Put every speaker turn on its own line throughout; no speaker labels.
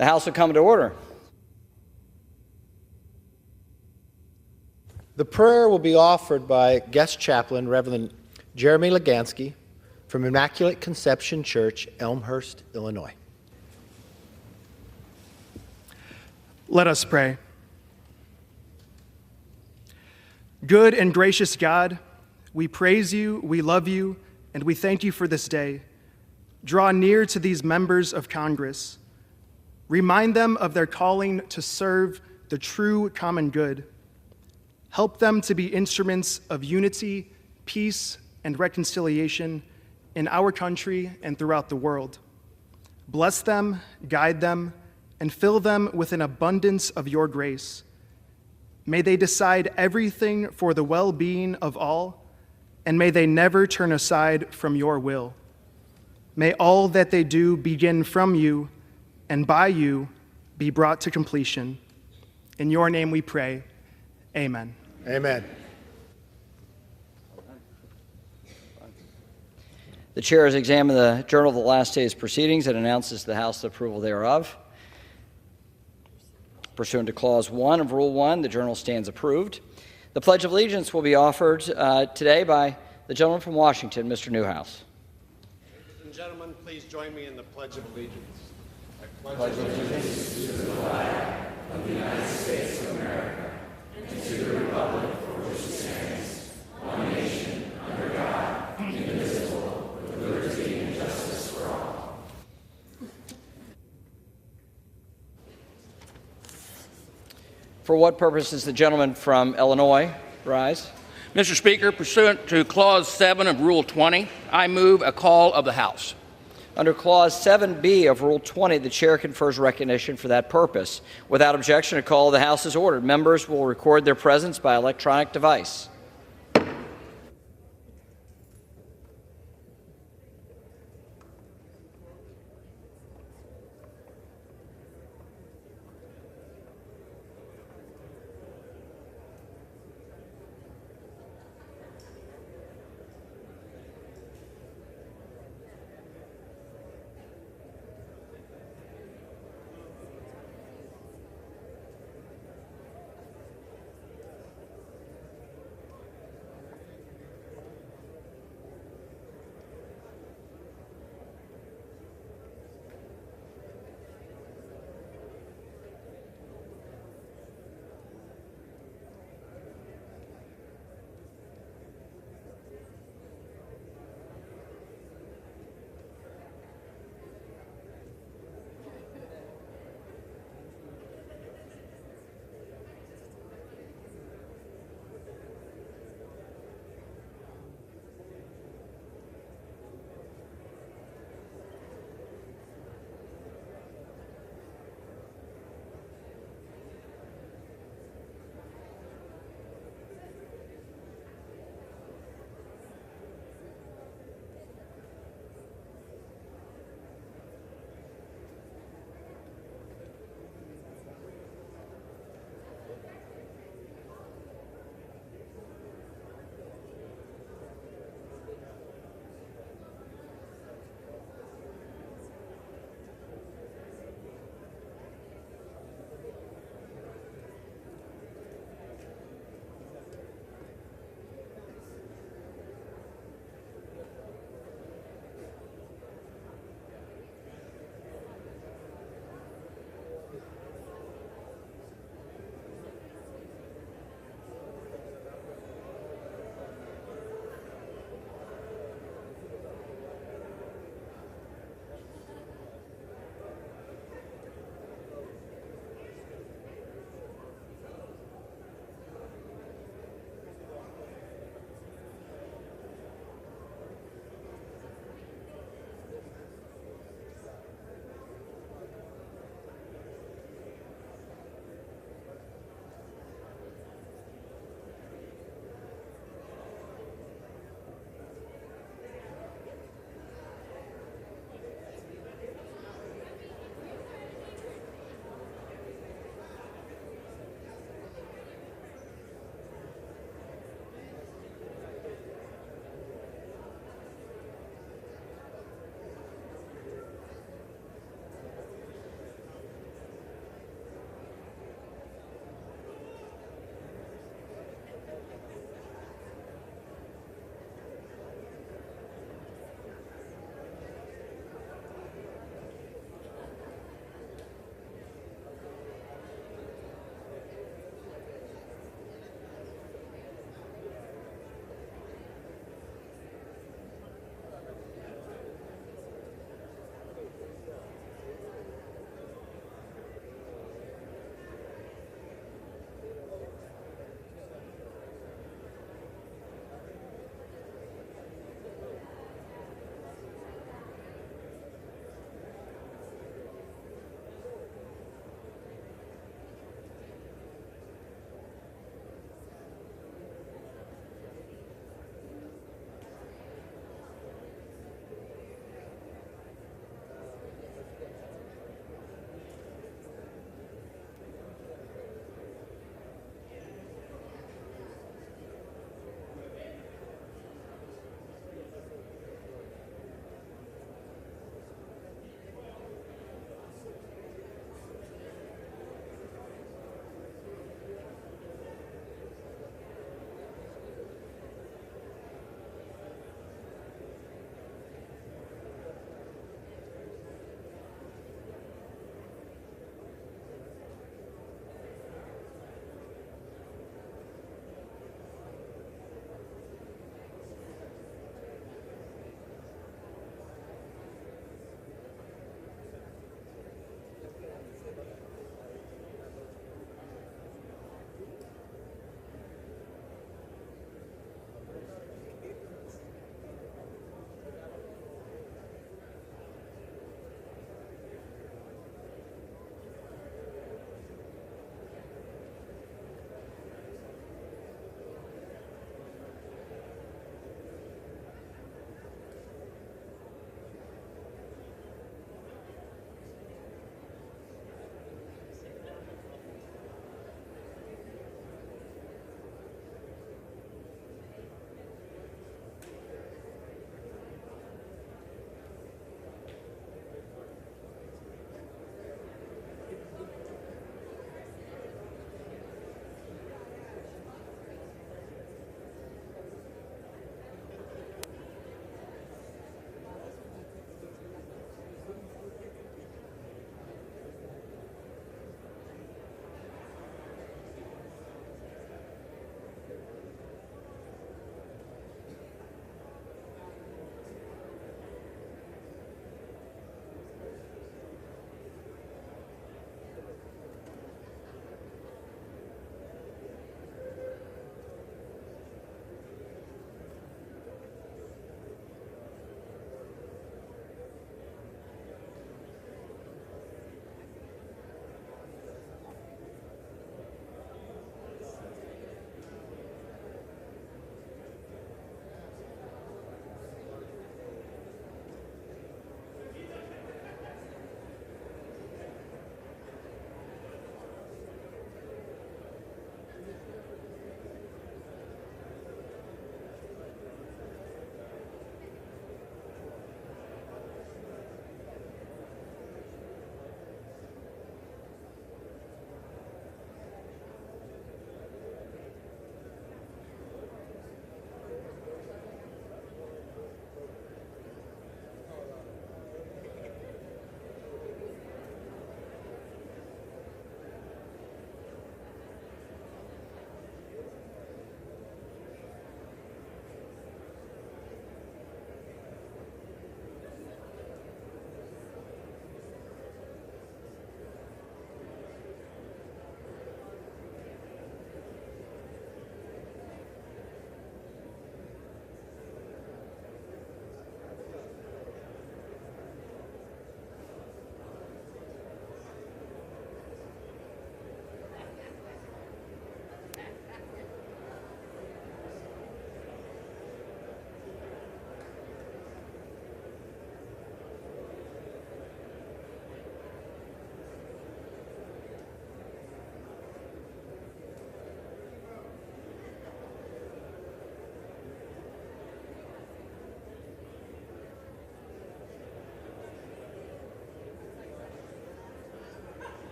The House will come to order.
The prayer will be offered by guest chaplain Reverend Jeremy Legansky from Immaculate Conception Church, Elmhurst, Illinois.
Let us pray. Good and gracious God, we praise you, we love you, and we thank you for this day. Draw near to these members of Congress. Remind them of their calling to serve the true common good. Help them to be instruments of unity, peace, and reconciliation in our country and throughout the world. Bless them, guide them, and fill them with an abundance of your grace. May they decide everything for the well-being of all, and may they never turn aside from your will. May all that they do begin from you and by you be brought to completion. In your name we pray, amen.
Amen.
The chair has examined the journal of the last day's proceedings and announces to the House the approval thereof. Pursuant to Clause 1 of Rule 1, the journal stands approved. The Pledge of Allegiance will be offered today by the gentleman from Washington, Mr. Newhouse.
Ladies and gentlemen, please join me in the Pledge of Allegiance.
I pledge allegiance to the flag of the United States of America and to the republic for which it stands, one nation, under God, indivisible, with liberty and justice for all.
For what purpose does the gentleman from Illinois rise?
Mr. Speaker, pursuant to Clause 7 of Rule 20, I move a call of the House.
Under Clause 7B of Rule 20, the chair confers recognition for that purpose. Without objection, a call of the House is ordered. Members will record their presence by electronic device.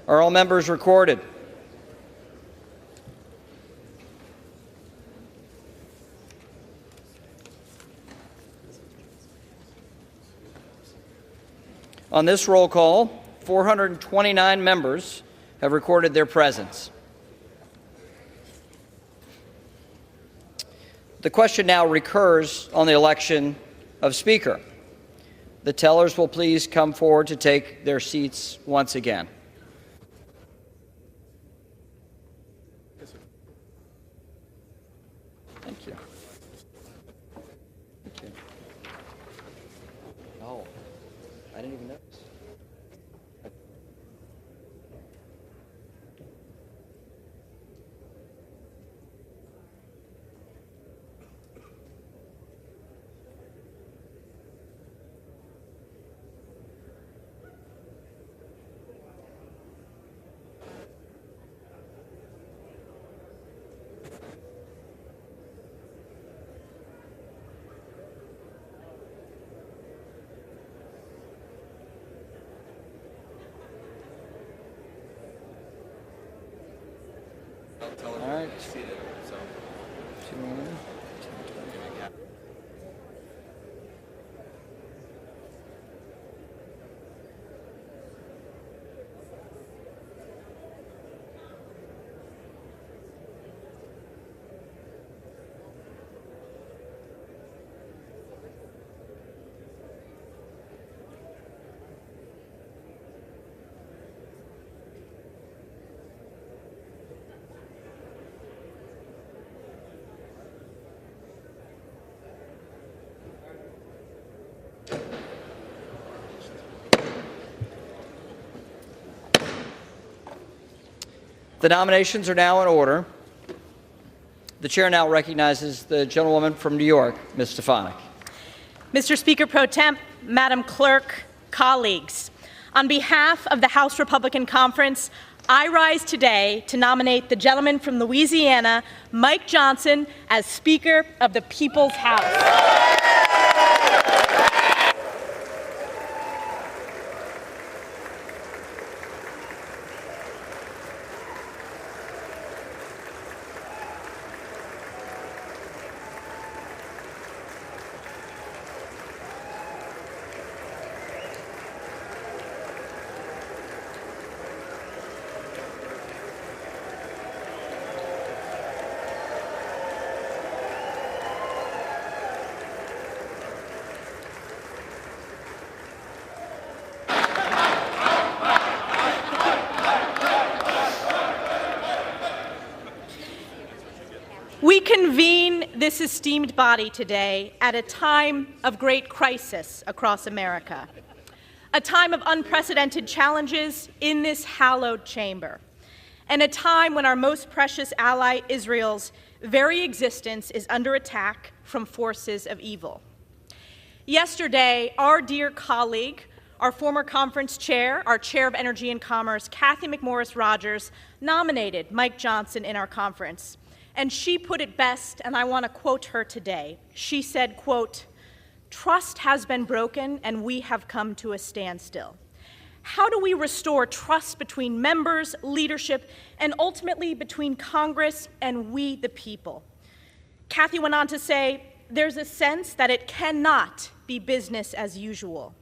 Are all members recorded? On this roll call, 429 members have recorded their presence. The question now recurs on the election of Speaker. The tellers will please come forward to take their seats once again. Thank you. Thank you. Oh, I didn't even notice. All right. The nominations are now in order. The chair now recognizes the gentlewoman from New York, Ms. Stefanik.
Mr. Speaker Pro Temp, Madam Clerk, colleagues, on behalf of the House Republican Conference, I rise today to nominate the gentleman from Louisiana, Mike Johnson, as Speaker of the People's House. We convene this esteemed body today at a time of great crisis across America, a time of unprecedented challenges in this hallowed chamber, and a time when our most precious ally, Israel's very existence, is under attack from forces of evil. Yesterday, our dear colleague, our former conference chair, our chair of Energy and Commerce, Cathy McMorris Rodgers, nominated Mike Johnson in our conference. And she put it best, and I want to quote her today. She said, quote, "Trust has been broken and we have come to a standstill. How do we restore trust between members, leadership, and ultimately between Congress and we, the people?" Cathy went on to say, "There's a sense that it cannot be business as usual."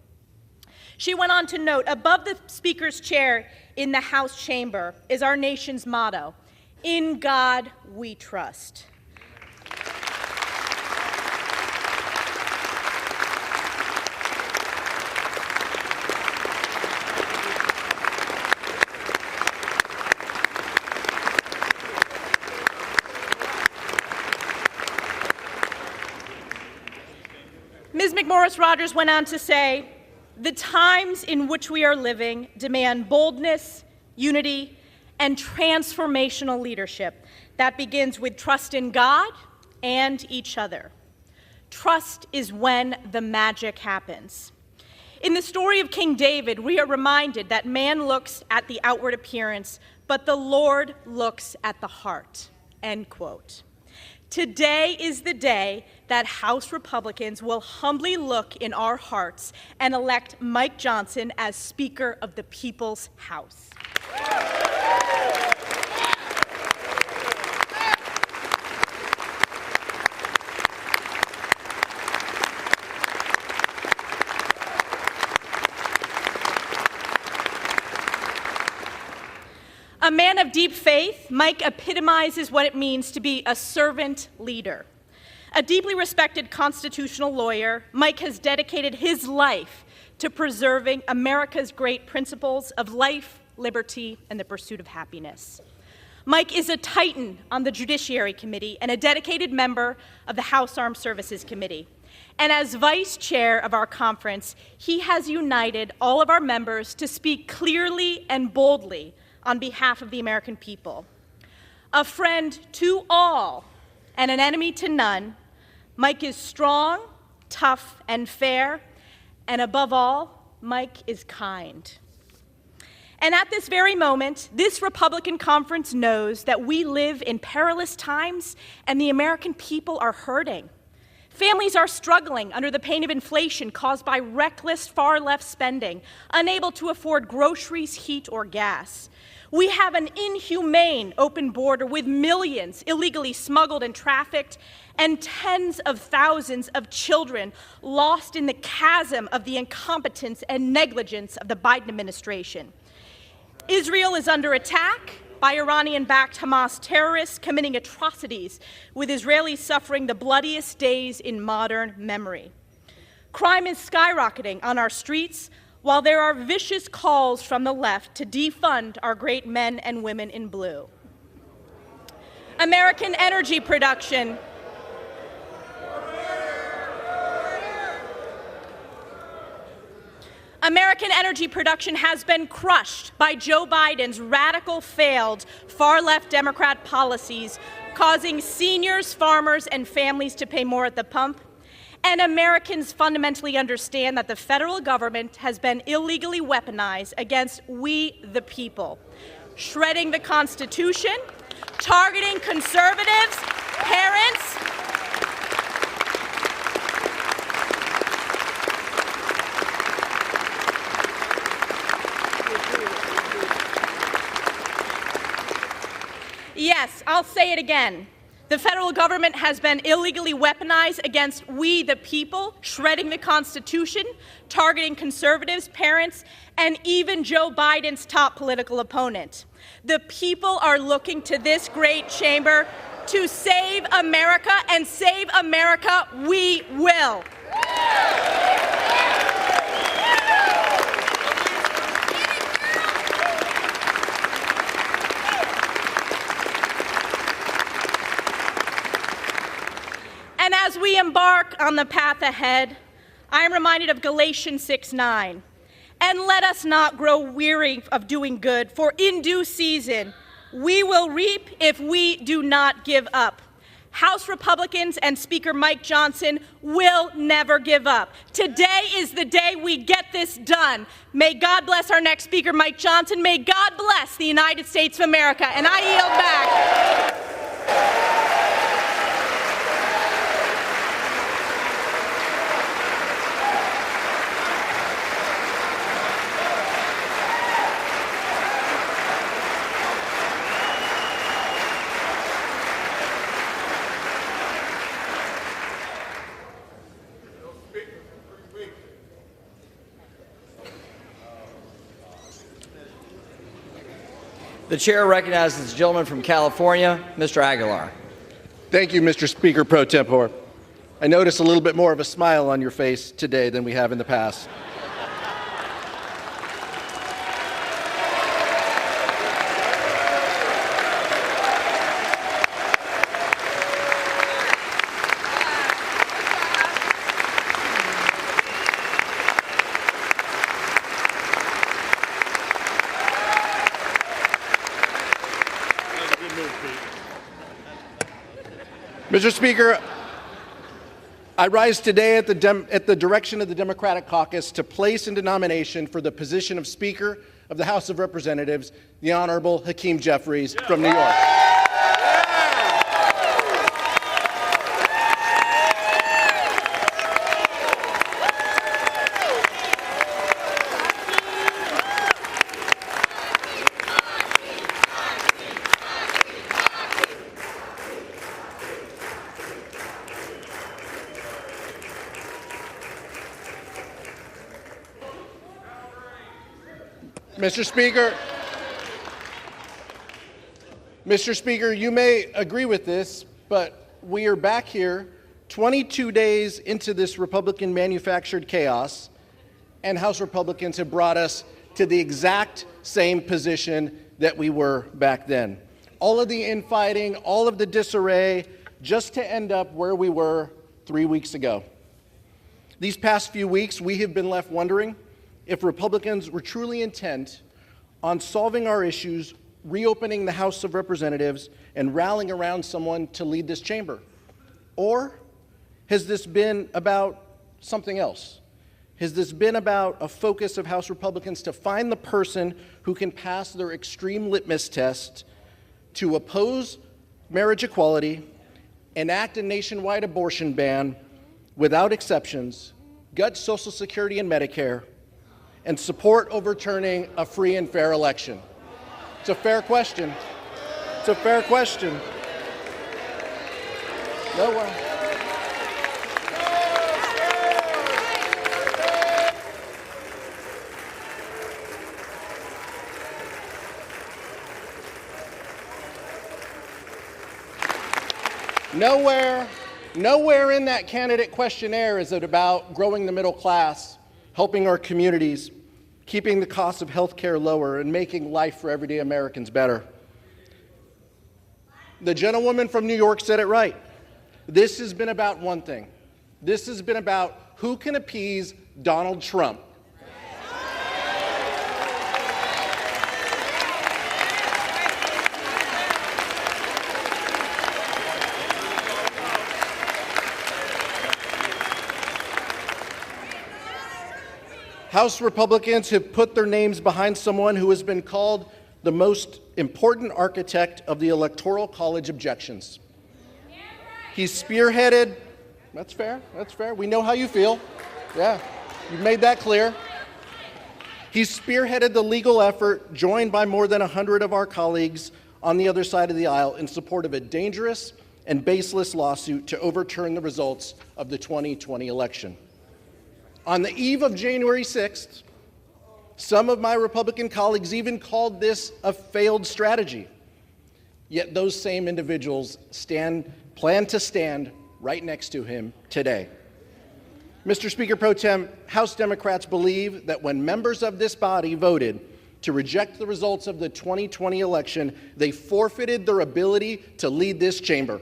She went on to note, above the Speaker's chair in the House chamber is our nation's motto, "In God we trust." Ms. McMorris Rodgers went on to say, "The times in which we are living demand boldness, unity, and transformational leadership that begins with trust in God and each other. Trust is when the magic happens." In the story of King David, we are reminded that man looks at the outward appearance, but the Lord looks at the heart, end quote. Today is the day that House Republicans will humbly look in our hearts and elect Mike Johnson as Speaker of the People's House. A man of deep faith, Mike epitomizes what it means to be a servant leader. A deeply respected constitutional lawyer, Mike has dedicated his life to preserving America's great principles of life, liberty, and the pursuit of happiness. Mike is a titan on the Judiciary Committee and a dedicated member of the House Armed Services Committee. And as vice chair of our conference, he has united all of our members to speak clearly and boldly on behalf of the American people. A friend to all and an enemy to none, Mike is strong, tough, and fair, and above all, Mike is kind. And at this very moment, this Republican conference knows that we live in perilous times and the American people are hurting. Families are struggling under the pain of inflation caused by reckless far-left spending, unable to afford groceries, heat, or gas. We have an inhumane open border with millions illegally smuggled and trafficked, and tens of thousands of children lost in the chasm of the incompetence and negligence of the Biden administration. Israel is under attack by Iranian-backed Hamas terrorists committing atrocities, with Israelis suffering the bloodiest days in modern memory. Crime is skyrocketing on our streets, while there are vicious calls from the left to defund our great men and women in blue. American energy production has been crushed by Joe Biden's radical, failed, far-left Democrat policies, causing seniors, farmers, and families to pay more at the pump. And Americans fundamentally understand that the federal government has been illegally weaponized against we, the people, shredding the Constitution, targeting conservatives, parents, yes, I'll say it again. The federal government has been illegally weaponized against we, the people, shredding the Constitution, targeting conservatives, parents, and even Joe Biden's top political opponent. The people are looking to this great chamber to save America, and save America we will. And as we embark on the path ahead, I am reminded of Galatians 6:9. And let us not grow weary of doing good, for in due season we will reap if we do not give up. House Republicans and Speaker Mike Johnson will never give up. Today is the day we get this done. May God bless our next Speaker, Mike Johnson. May God bless the United States of America. And I yield back.
The chair recognizes the gentleman from California, Mr. Aguilar.
Thank you, Mr. Speaker pro tempore. I notice a little bit more of a smile on your face today than we have in the past. Mr. Speaker, I rise today at the direction of the Democratic caucus to place into nomination for the position of Speaker of the House of Representatives, the Honorable Hakeem Jeffries from New York. Mr. Speaker, you may agree with this, but we are back here 22 days into this Republican-manufactured chaos, and House Republicans have brought us to the exact same position that we were back then. All of the infighting, all of the disarray, just to end up where we were 3 weeks ago. These past few weeks, we have been left wondering if Republicans were truly intent on solving our issues, reopening the House of Representatives, and rallying around someone to lead this chamber. Or has this been about something else? Has this been about a focus of House Republicans to find the person who can pass their extreme litmus test to oppose marriage equality, enact a nationwide abortion ban without exceptions, gut Social Security and Medicare, and support overturning a free and fair election? It's a fair question. It's a fair question. No one. Nowhere in that candidate questionnaire is it about growing the middle class, helping our communities, keeping the cost of health care lower, and making life for everyday Americans better. The gentlewoman from New York said it right. This has been about one thing. This has been about who can appease Donald Trump. House Republicans have put their names behind someone who has been called the most important architect of the Electoral College objections. He's spearheaded, that's fair, we know how you feel. Yeah, you've made that clear. He's spearheaded the legal effort, joined by more than 100 of our colleagues on the other side of the aisle, in support of a dangerous and baseless lawsuit to overturn the results of the 2020 election. On the eve of January 6th, some of my Republican colleagues even called this a failed strategy. Yet those same individuals plan to stand right next to him today. Mr. Speaker Pro Tem, House Democrats believe that when members of this body voted to reject the results of the 2020 election, they forfeited their ability to lead this chamber.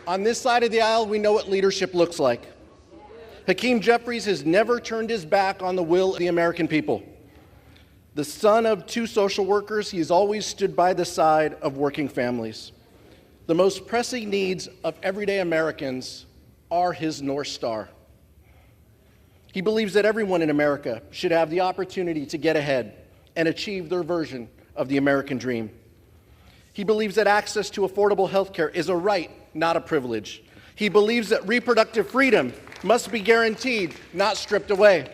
On this side of the aisle, we know what leadership looks like. Hakeem Jeffries has never turned his back on the will of the American people. The son of two social workers, he has always stood by the side of working families. The most pressing needs of everyday Americans are his North Star. He believes that everyone in America should have the opportunity to get ahead and achieve their version of the American dream. He believes that access to affordable health care is a right, not a privilege. He believes that reproductive freedom must be guaranteed, not stripped away.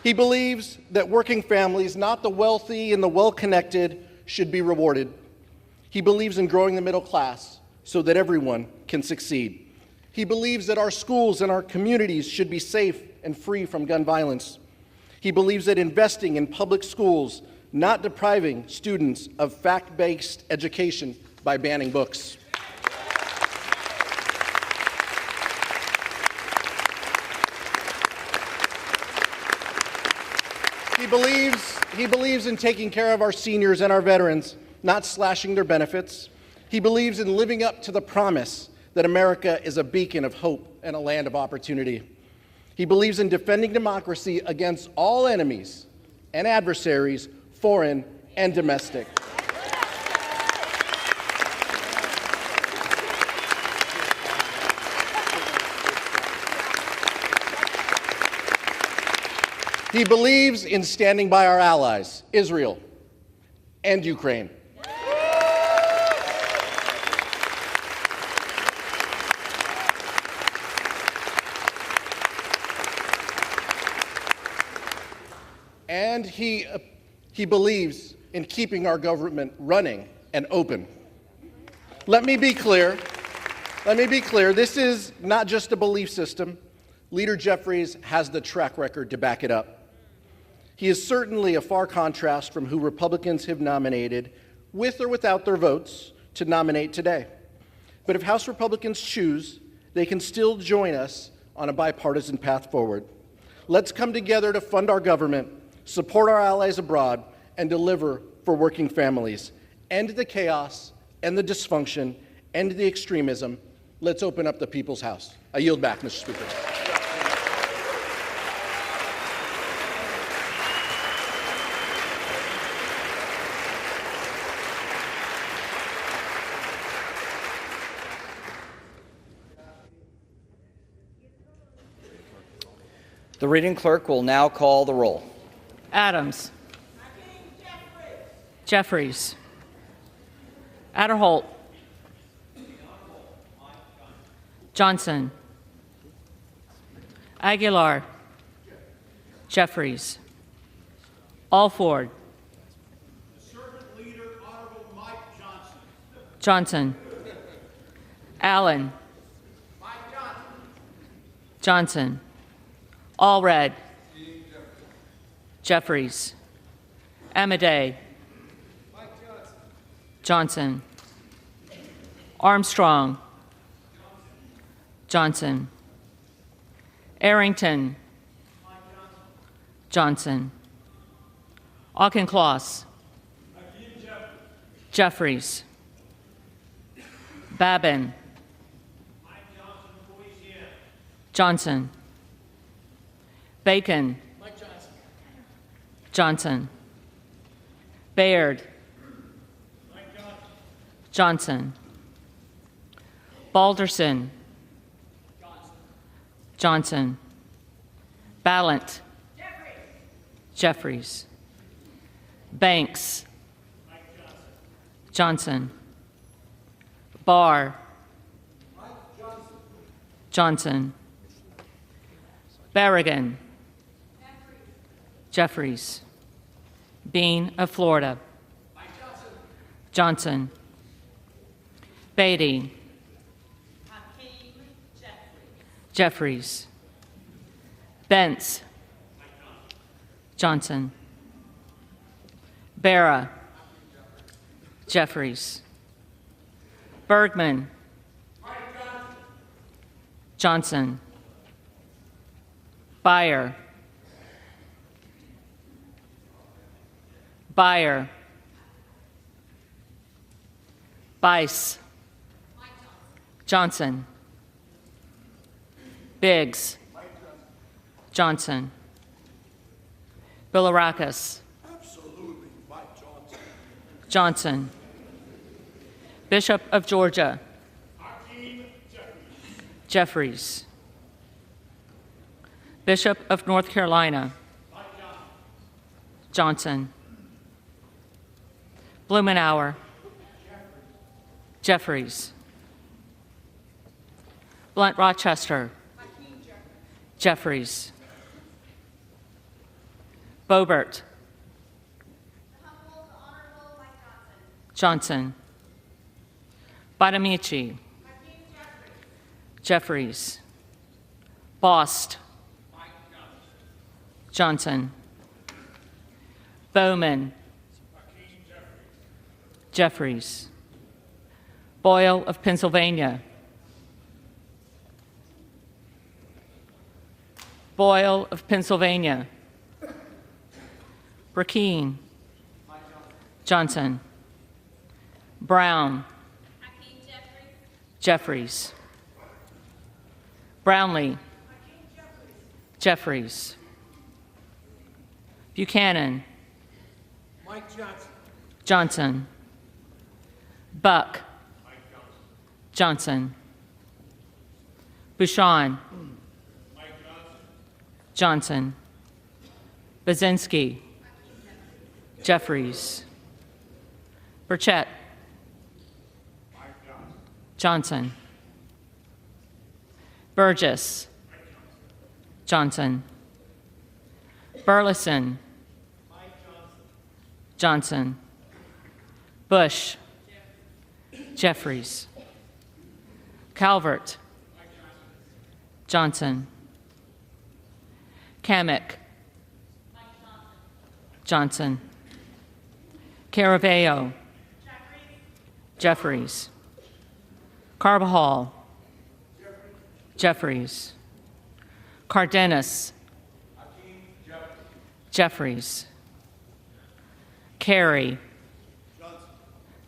He believes that working families, not the wealthy and the well-connected, should be rewarded. He believes in growing the middle class so that everyone can succeed. He believes that our schools and our communities should be safe and free from gun violence. He believes that investing in public schools, not depriving students of fact-based education by banning books. He believes in taking care of our seniors and our veterans, not slashing their benefits. He believes in living up to the promise that America is a beacon of hope and a land of opportunity. He believes in defending democracy against all enemies and adversaries, foreign and domestic. He believes in standing by our allies, Israel and Ukraine. and he believes in keeping our government running and open. Let me be clear. This is not just a belief system. Leader Jeffries has the track record to back it up. He is certainly a far contrast from who Republicans have nominated, with or without their votes, to nominate today. But if House Republicans choose, they can still join us on a bipartisan path forward. Let's come together to fund our government, support our allies abroad, and deliver for working families. End the chaos, end the dysfunction, end the extremism. Let's open up the people's house. I yield back, Mr. Speaker.
The reading clerk will now call the roll.
Adams. Jeffries. Adderholt. Johnson. Aguilar. Jeffries. Alford.
Servant Leader, Honorable Mike Johnson.
Johnson. Allen.
Mike Johnson.
Johnson. Allred. Jeffries. Amadei.
Mike
Johnson.
Johnson.
Armstrong. Johnson. Arrington. Johnson. Auchincloss. Jeffries. Babin. Johnson. Bacon. Johnson. Baird. Johnson. Balderson. Johnson. Ballant. Jeffries. Banks. Johnson. Barr. Johnson. Berrigan. Jeffries. Bean of Florida. Johnson. Beatty.
Hakeem.
Jeffries. Bentz. Johnson. Barra. Jeffries. Bergman. Johnson. Beyer. Beyer. Bice. Johnson. Biggs. Johnson. Bilirakis.
Absolutely, Mike Johnson.
Johnson. Bishop of Georgia.
Hakeem Jeffries.
Jeffries. Bishop of North Carolina.
Mike Johnson.
Johnson. Blumenauer. Jeffries. Blunt Rochester. Jeffries. Boebert. Johnson. Bonamici. Jeffries. Bost. Johnson. Bowman. Jeffries. Boyle of Pennsylvania. Boyle of Pennsylvania. Rakeen. Johnson. Brown. Jeffries. Brownlee. Jeffries. Buchanan.
Mike Johnson.
Johnson. Buck. Johnson. Bouchon. Johnson. Bazinski. Jeffries. Burchett. Johnson. Burgess. Johnson. Burleson. Johnson. Bush. Jeffries. Calvert. Johnson. Kamek. Johnson. Caraballo. Jeffries. Carbajal. Jeffries. Cardenas. Jeffries. Carey.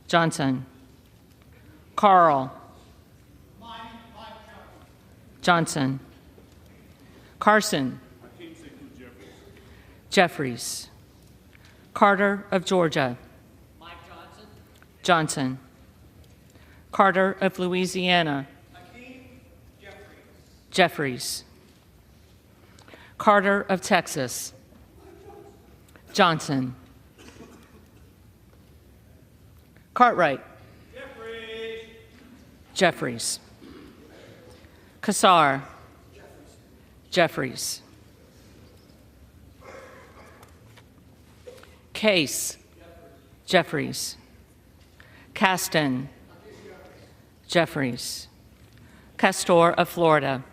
Johnson. Carl. Johnson. Carson. Jeffries. Carter of Georgia. Johnson. Carter of Louisiana. Jeffries. Carter of Texas. Johnson. Cartwright. Jeffries. Kassar. Jeffries. Case. Jeffries. Caston. Jeffries. Castor of Florida.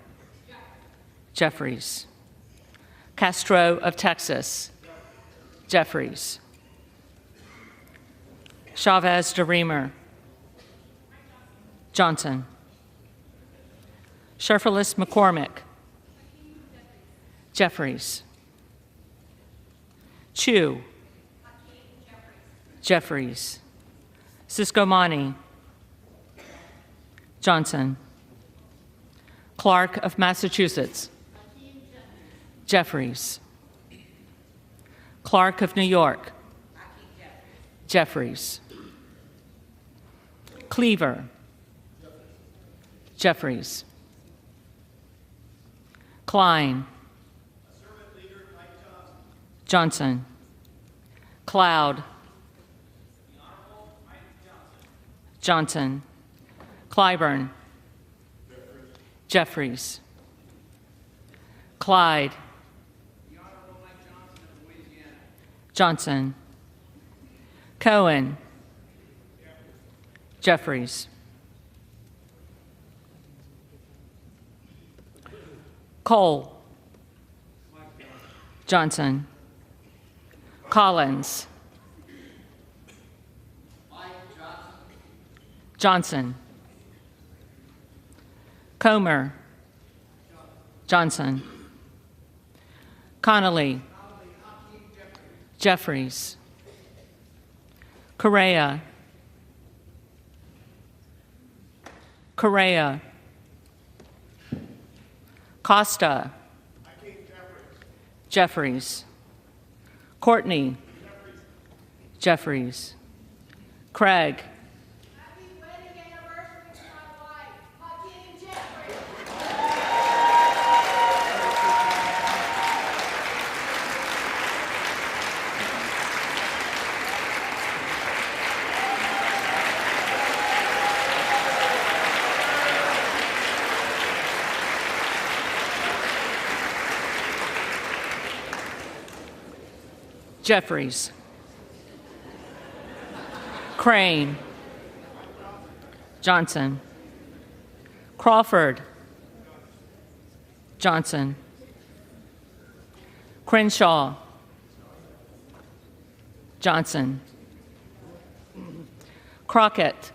Jeffries. Castro of Texas. Jeffries. Chavez de Reamer. Johnson. Sherfilis McCormick. Jeffries. Chu. Jeffries. Siscomani. Johnson. Clark of Massachusetts. Jeffries. Clark of New York. Jeffries. Cleaver. Jeffries. Klein. Johnson. Cloud. Johnson. Clyburn. Jeffries. Clyde. Johnson. Cohen. Jeffries. Cole. Johnson. Collins. Johnson. Comer. Johnson. Connolly. Jeffries. Correa. Correa. Costa. Jeffries. Courtney. Jeffries. Craig.
Happy wedding anniversary to my wife, Hakeem Jeffries.
Jeffries. Crane. Johnson. Crawford. Johnson. Crenshaw. Johnson. Crockett.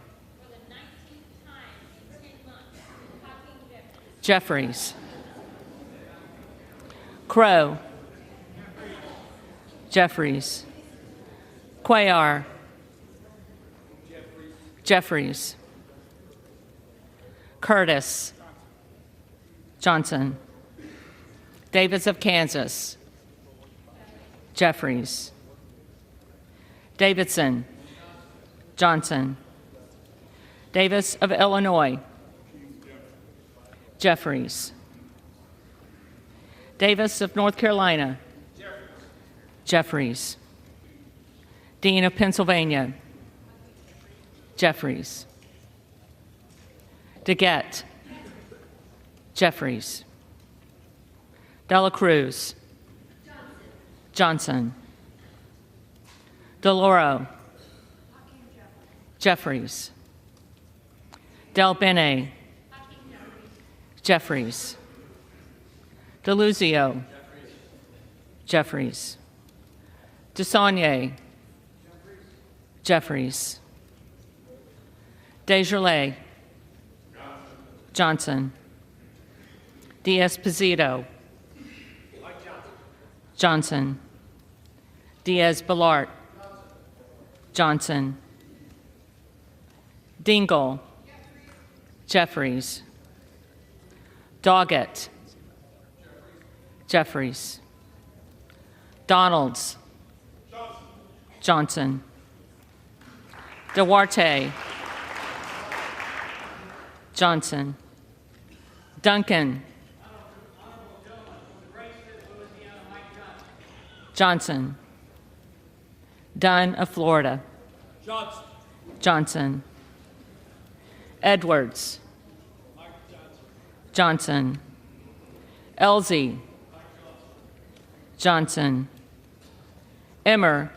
Jeffries. Crow. Jeffries. Cuellar. Jeffries. Curtis. Johnson. Davis of Kansas. Jeffries. Davidson. Johnson. Davis of Illinois. Jeffries. Davis of North Carolina. Jeffries. Dean of Pennsylvania. Jeffries. DeGette. Jeffries. Dela Cruz. Johnson. DeLauro. Jeffries. Del Bene. Jeffries. DeLuzio. Jeffries. DeSaulnier. Jeffries. Desjardins. Johnson. Diaz-Pizito. Johnson. Diaz-Balart. Johnson. Dingell. Jeffries. Doggett. Jeffries. Donalds. Johnson. Duarte. Johnson. Duncan. Johnson. Dunn of Florida. Johnson. Edwards. Johnson. Elsie. Johnson. Emmer.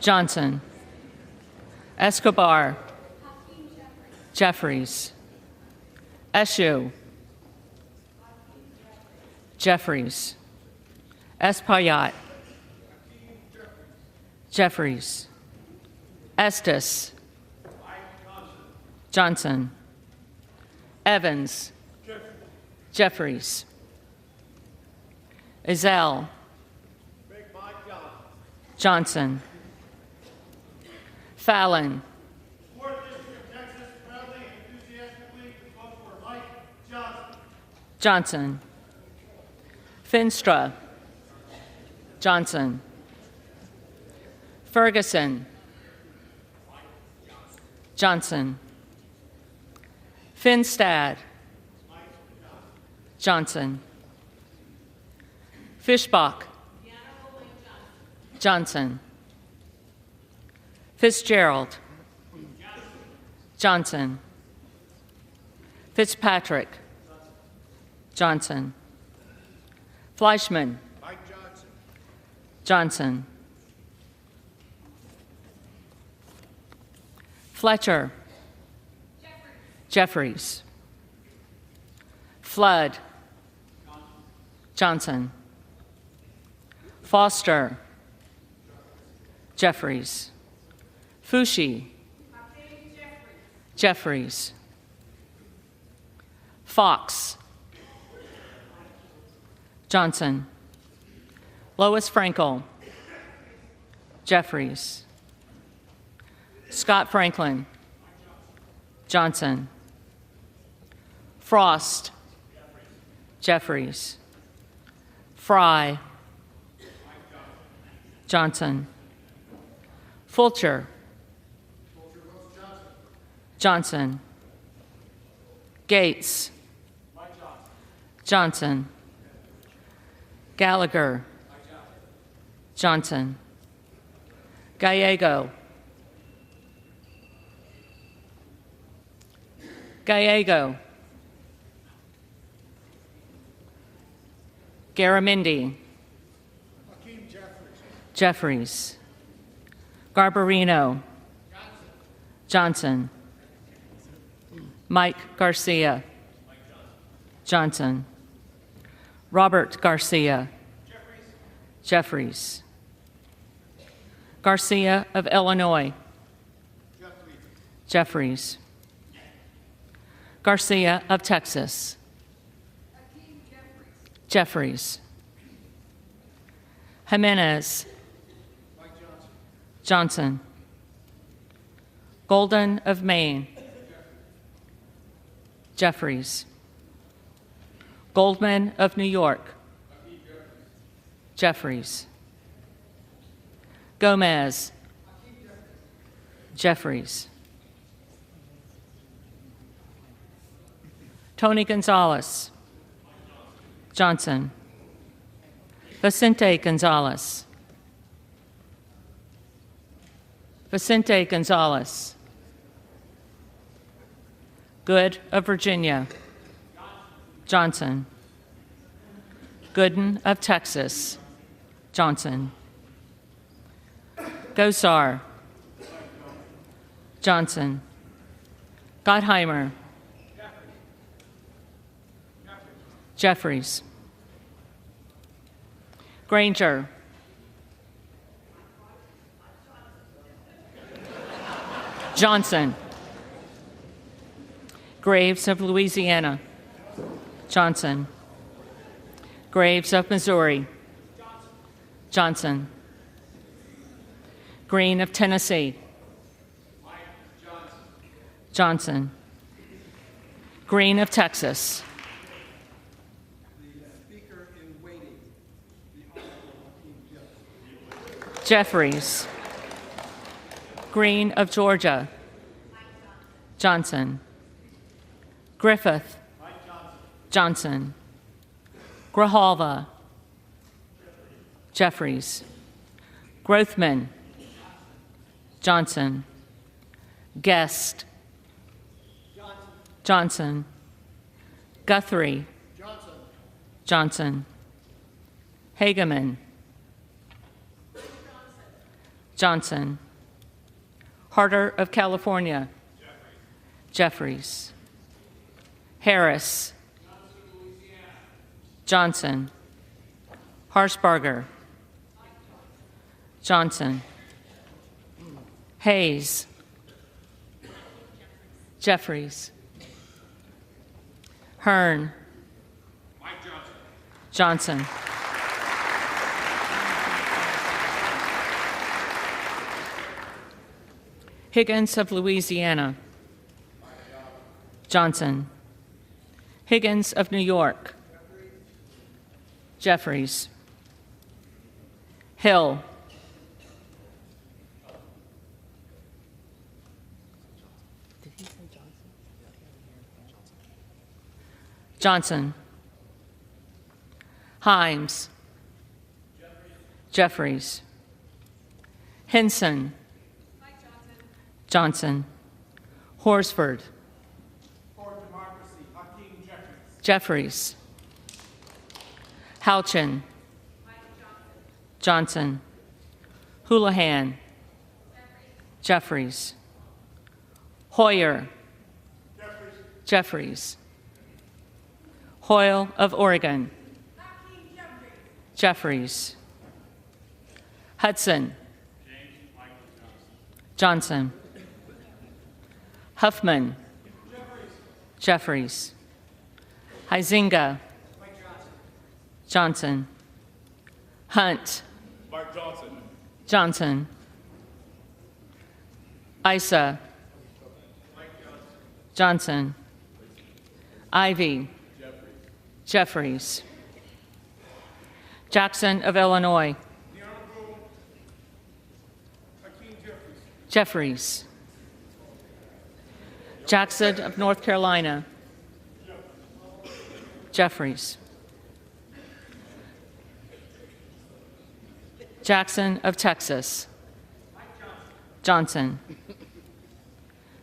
Johnson. Escobar. Jeffries. Eshoo. Jeffries. Espaillat. Jeffries. Estes. Johnson. Evans. Jeffries. Ezell. Johnson. Fallon. Johnson. Finstra. Johnson. Ferguson. Johnson. Finstad. Johnson. Fischbach. Johnson. Fitzgerald. Johnson. Fitzpatrick. Johnson. Fleischman. Johnson. Fletcher. Jeffries. Flood. Johnson. Foster. Jeffries. Fushi. Jeffries. Fox. Johnson. Lois Frankel. Jeffries. Scott Franklin. Johnson. Frost. Jeffries. Fry. Johnson. Fulcher. Johnson. Gates. Johnson. Gallagher. Johnson. Gallego. Gallego. Garamendi. Jeffries. Garbarino. Johnson. Mike Garcia. Johnson. Robert Garcia. Jeffries. Garcia of Illinois. Jeffries. Garcia of Texas. Jeffries. Jimenez. Johnson. Golden of Maine. Jeffries. Goldman of New York. Jeffries. Gomez. Jeffries. Tony Gonzalez. Johnson. Vicente Gonzalez. Vicente Gonzalez. Good of Virginia. Johnson. Gooden of Texas. Johnson. Gosar. Johnson. Gottheimer. Jeffries. Granger. Johnson. Graves of Louisiana. Johnson. Graves of Missouri. Johnson. Green of Tennessee. Johnson. Green of Texas.
Speaker in waiting, the Honorable Hakeem
Jeffries. Green of Georgia. Johnson. Griffith. Johnson. Grijalva. Jeffries. Grothman. Johnson. Guest. Johnson. Guthrie. Johnson. Hageman. Johnson. Harder of California. Jeffries. Harris. Johnson. Harshbarger. Johnson. Hayes. Jeffries. Hearn. Johnson. Higgins of Louisiana. Johnson. Higgins of New York. Jeffries. Hill. Johnson. Himes. Jeffries. Henson. Johnson. Horsford. Jeffries. Houchin. Johnson. Houlihan. Jeffries. Hoyer. Jeffries. Hoyle of Oregon. Jeffries. Hudson. Johnson. Huffman. Jeffries. Huizinga. Johnson. Hunt. Johnson. Issa. Johnson. Ivy. Jeffries. Jackson of Illinois. Jeffries. Jackson of North Carolina. Jeffries. Jackson of Texas. Johnson.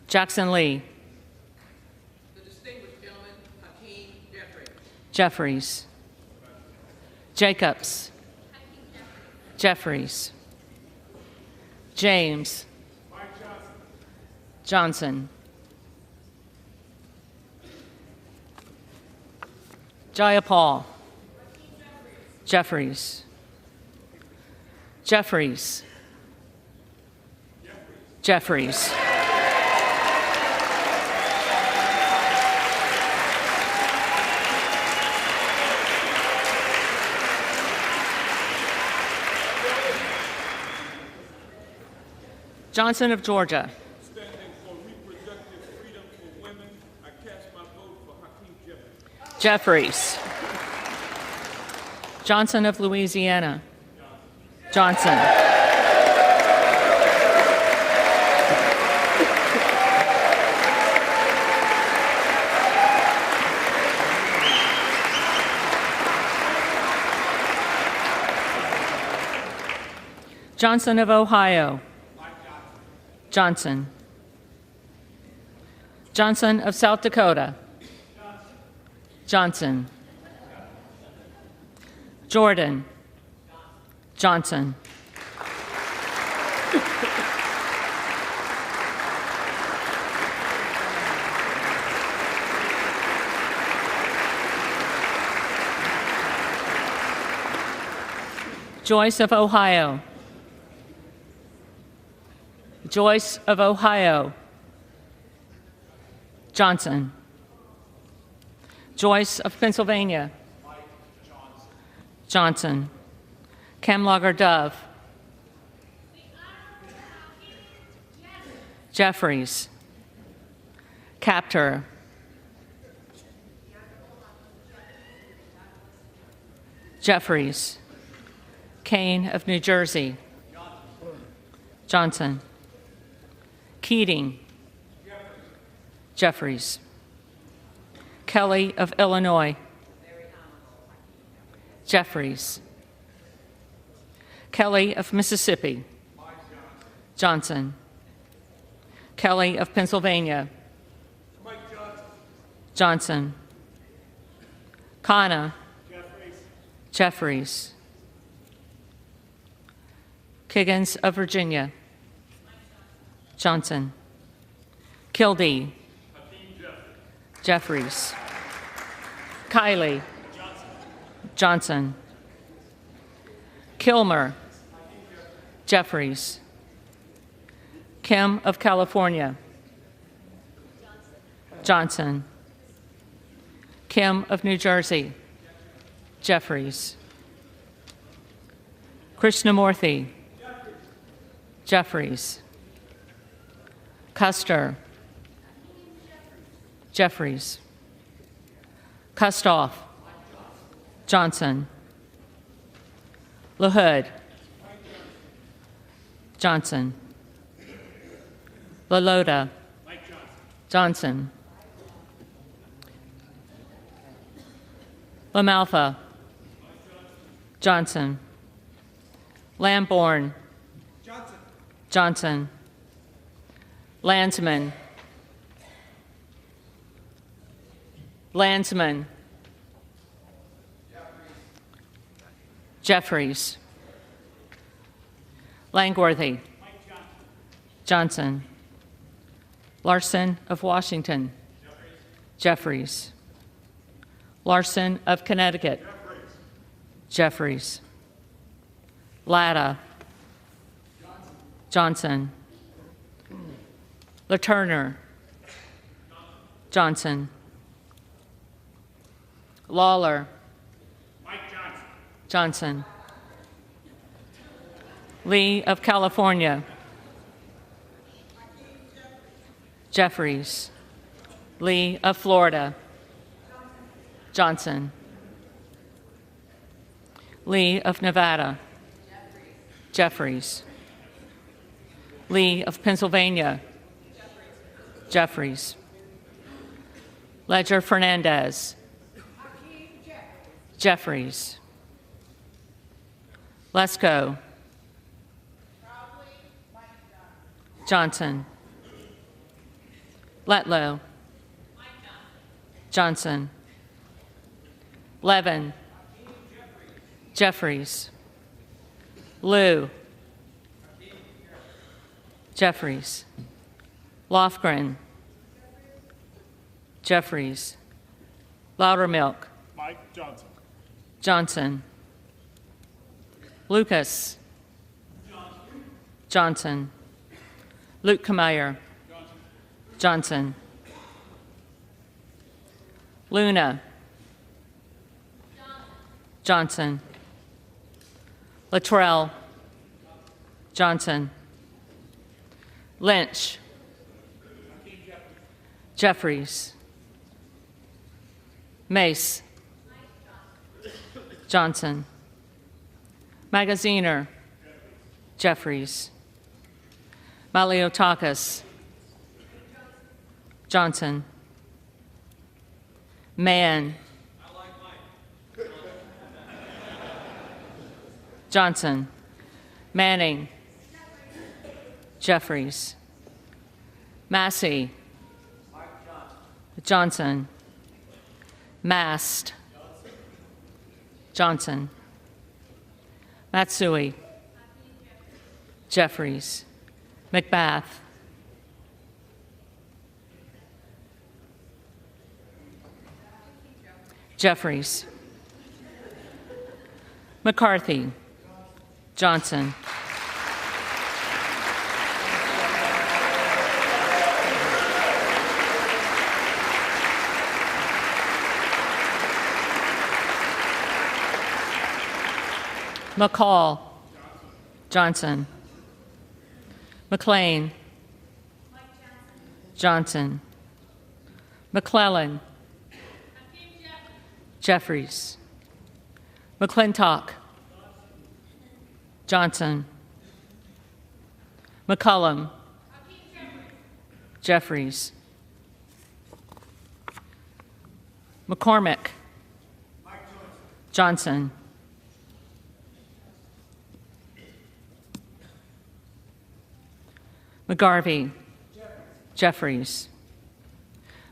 Jackson Lee.
The distinguished gentleman, Hakeem Jeffries.
Jeffries. Jacobs. Jeffries. James. Johnson. Jayapal. Jeffries. Jeffries. Jeffries. Johnson of Georgia.
Standing for reproductive freedom for women, I cast my vote for Hakeem Jeffries.
Jeffries. Johnson of Louisiana. Johnson. Johnson of Ohio. Johnson. Johnson of South Dakota. Johnson. Jordan. Johnson. Joyce of Ohio. Joyce of Ohio. Johnson. Joyce of Pennsylvania. Johnson. Camlogger Dove. Jeffries. Captor. Jeffries. Kane of New Jersey. Johnson. Keating. Jeffries. Kelly of Illinois. Jeffries. Kelly of Mississippi. Johnson. Kelly of Pennsylvania. Johnson. Kana. Jeffries. Kiggins of Virginia. Johnson. Kildee. Jeffries. Kiley. Johnson. Kilmer. Jeffries. Kim of California. Johnson. Kim of New Jersey. Jeffries. Krishnamurthy. Jeffries. Custer. Jeffries. Kustoff. Johnson. LaHood. Johnson. LaLota. Johnson. LaMalfa. Johnson. Lamborn. Johnson. Landsman. Landsman. Jeffries. Langworthy. Johnson. Larson of Washington. Jeffries. Larson of Connecticut. Jeffries. Latta. Johnson. LaTurner. Johnson. Lawler. Johnson. Lee of California. Jeffries. Lee of Florida. Johnson. Lee of Nevada. Jeffries. Lee of Pennsylvania. Jeffries. Ledger Fernandez. Jeffries. Lesko. Johnson. Letlow. Johnson. Levin. Jeffries. Liu. Jeffries. Lofgren. Jeffries. Loudermilk.
Mike Johnson.
Johnson. Lucas. Johnson. Luke Kameyer. Johnson. Luna. Johnson. Luttrell. Johnson. Lynch. Jeffries. Mace. Johnson. Magaziner. Jeffries. Maliotakis. Johnson. Mann. Johnson. Manning. Jeffries. Massey. Johnson. Mast. Johnson. Matsui. Jeffries. McBath. Jeffries. McCarthy. Johnson. McCall. Johnson. McLean. Johnson. McClellan. Jeffries. McClintock. Johnson. McCullum. Jeffries. McCormick. Johnson. McGarvey. Jeffries.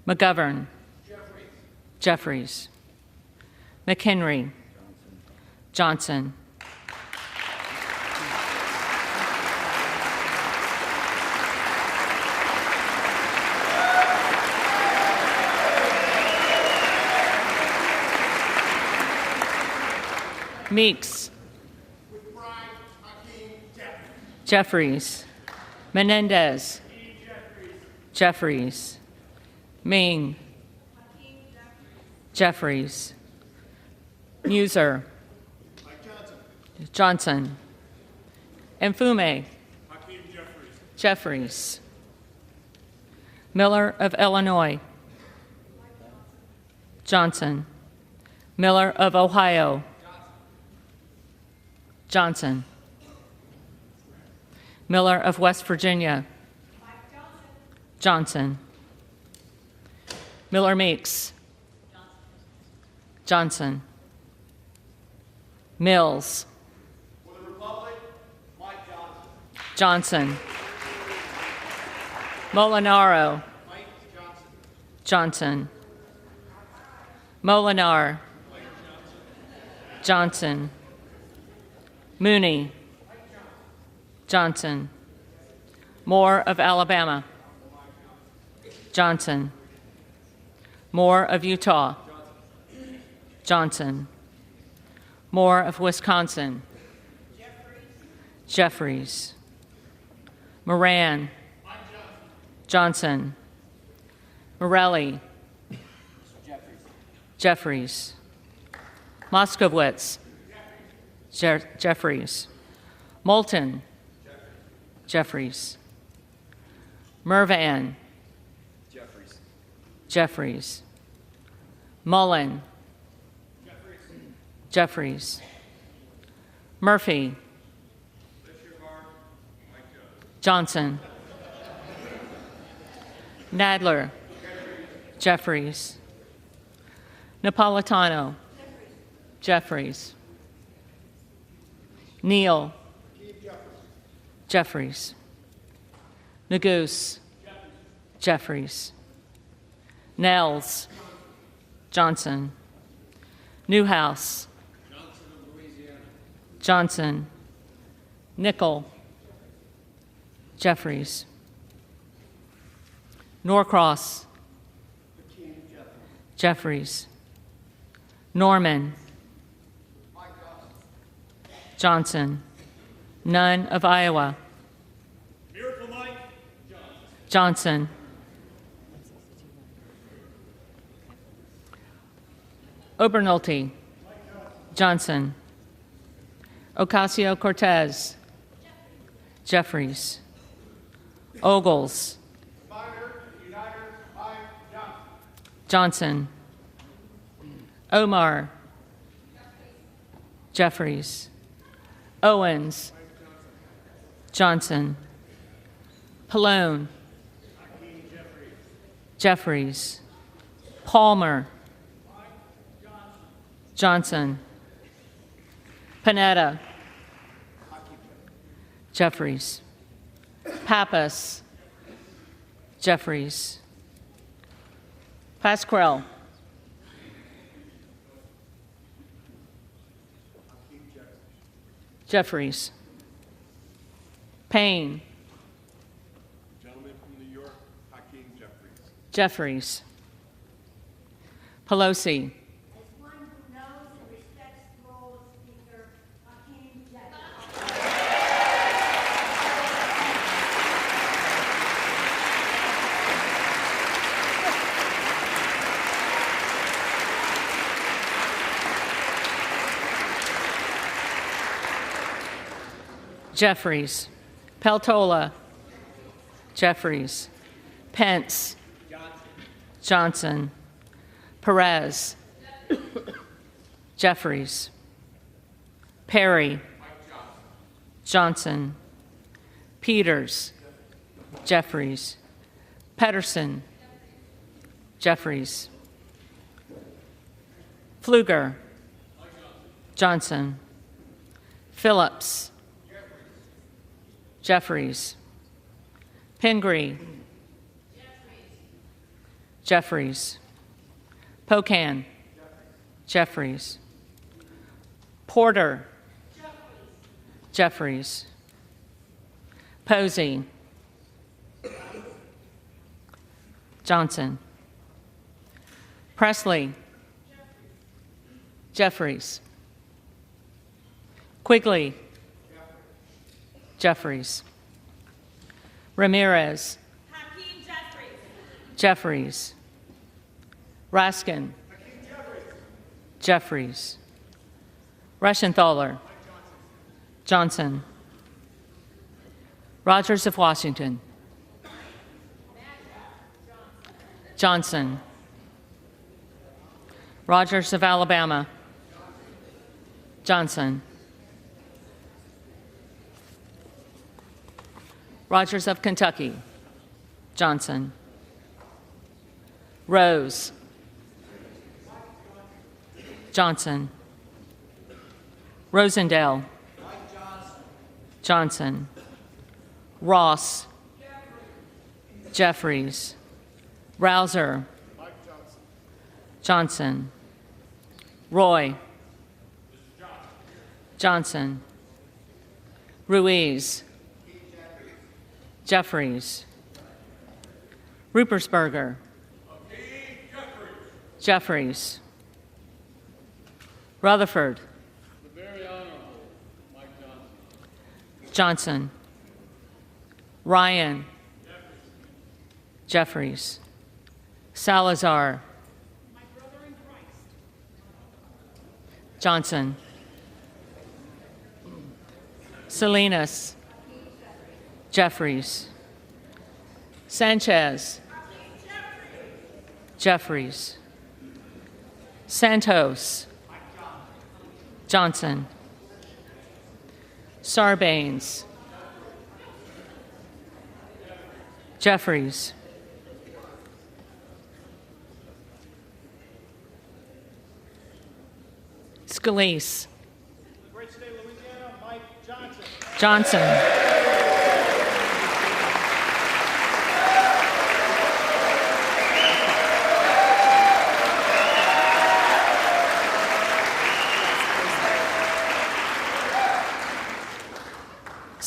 McGovern. Jeffries. McHenry. Johnson. Meeks. Jeffries. Menendez. Jeffries. Ming. Jeffries. Muser. Johnson. Mfume. Jeffries. Miller of Illinois. Johnson. Miller of Ohio. Johnson. Miller of West Virginia. Johnson. Miller Meeks. Johnson. Mills.
For the Republic, Mike Johnson.
Johnson. Molinaro.
Mike Johnson.
Johnson. Molinar. Johnson. Mooney. Johnson. Moore of Alabama. Johnson. Moore of Utah. Johnson. Moore of Wisconsin. Jeffries. Moran. Johnson. Morelli. Jeffries. Moskowitz. Jeffries. Moulton. Jeffries. Mervan. Jeffries. Mullen. Jeffries. Murphy. Johnson. Nadler. Jeffries. Napolitano. Jeffries. Neal. Jeffries. Neguse. Jeffries. Nels. Johnson. Newhouse. Johnson. Nickel. Jeffries. Norcross. Jeffries. Norman. Johnson. Nunn of Iowa.
Miracle Mike
Johnson. Obernolte. Johnson. Ocasio-Cortez. Jeffries. Ogles. Johnson. Omar. Jeffries. Owens. Johnson. Pallone. Jeffries. Palmer. Johnson. Panetta. Jeffries. Pappas. Jeffries. Pasquarello. Jeffries. Payne.
Gentleman from New York, Hakeem Jeffries.
Jeffries. Pelosi.
As one who knows and respects the role of Speaker, Hakeem Jeffries.
Jeffries. Peltola. Jeffries. Pence. Johnson. Perez. Jeffries. Perry. Johnson. Peters. Jeffries. Pedersen. Jeffries. Pfluger. Johnson. Phillips. Jeffries. Pingree. Jeffries. Pocan. Jeffries. Porter. Jeffries. Posey. Johnson. Presley. Jeffries. Quigley. Jeffries. Ramirez.
Hakeem Jeffries.
Jeffries. Raskin. Jeffries. Reschenthaler. Johnson. Rogers of Washington. Johnson. Rogers of Alabama. Johnson. Rogers of Kentucky. Johnson. Rose. Johnson. Rosendale. Johnson. Ross. Jeffries. Rouser. Johnson. Roy. Johnson. Ruiz. Jeffries. Rupersberger. Jeffries. Rutherford.
The very honorable Mike Johnson.
Johnson. Ryan. Jeffries. Salazar.
My brother in Christ.
Johnson. Salinas. Jeffries. Sanchez. Jeffries. Santos. Johnson. Sarbanes. Jeffries. Scalise.
Great state of Louisiana, Mike Johnson.
Johnson.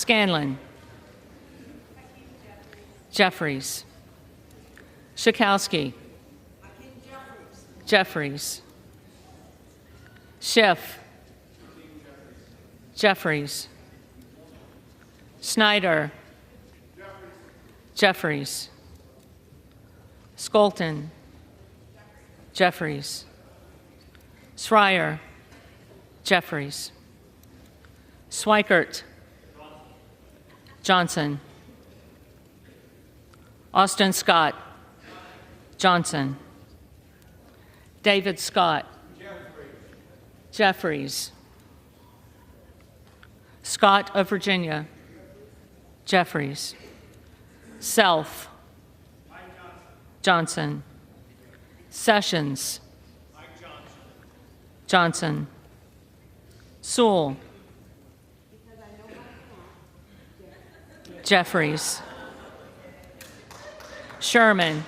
Scanlon. Jeffries. Schakowsky. Jeffries. Schiff. Jeffries. Snyder. Jeffries. Skolton. Jeffries. Schreier. Jeffries. Swikert. Johnson. Austin Scott. Johnson. David Scott. Jeffries. Scott of Virginia. Jeffries. Self. Johnson. Sessions. Johnson. Sewell. Jeffries. Sherman,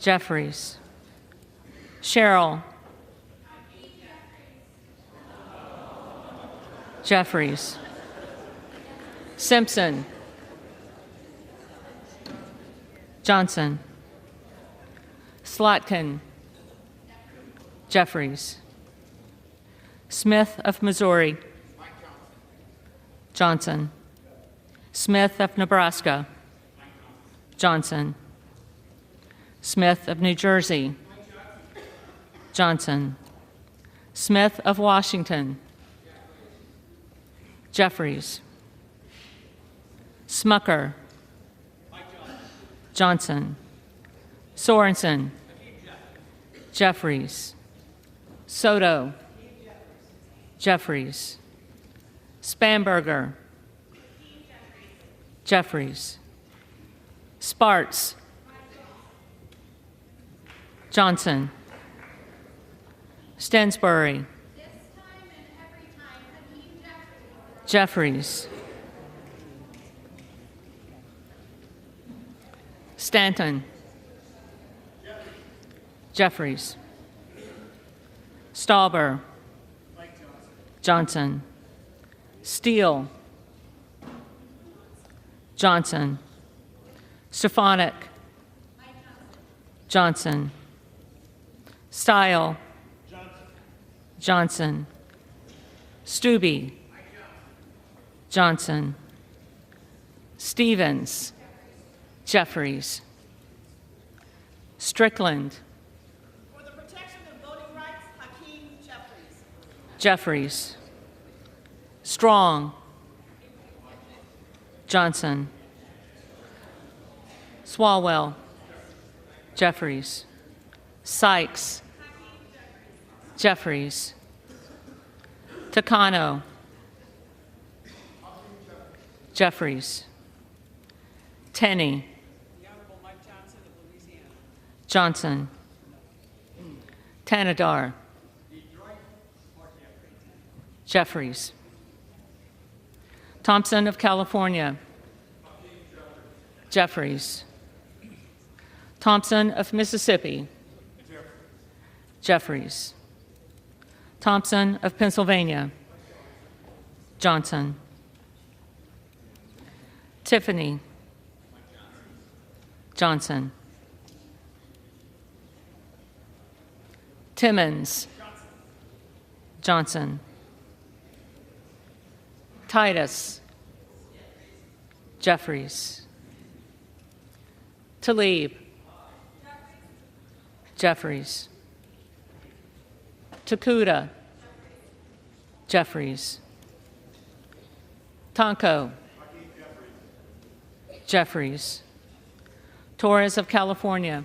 Jeffries, Sherrill, Jeffries, Simpson, Johnson, Slotkin, Jeffries, Smith of Missouri, Johnson, Smith of Nebraska, Johnson, Smith of New Jersey, Johnson, Smith of Washington, Jeffries, Smucker, Johnson, Sorensen, Jeffries, Soto, Jeffries, Spanberger, Jeffries, Sparts, Johnson, Stensbury, Jeffries, Stanton, Jeffries, Stauber, Johnson, Steele, Johnson, Stefanik, Johnson, Stile, Johnson, Stubbe, Johnson, Stevens, Jeffries, Strickland,
For the protection of voting rights, Hakeem, Jeffries.
Jeffries, Strong, Johnson, Swalwell, Jeffries, Sykes, Jeffries, Takano, Jeffries, Tenney, Johnson, Tanadar, Jeffries, Thompson of California, Jeffries, Thompson of Mississippi, Jeffries, Thompson of Pennsylvania, Johnson, Tiffany, Johnson, Timmons, Johnson, Titus, Jeffries, Tlaib, Jeffries, Takuda, Jeffries, Tonko, Jeffries, Torres of California,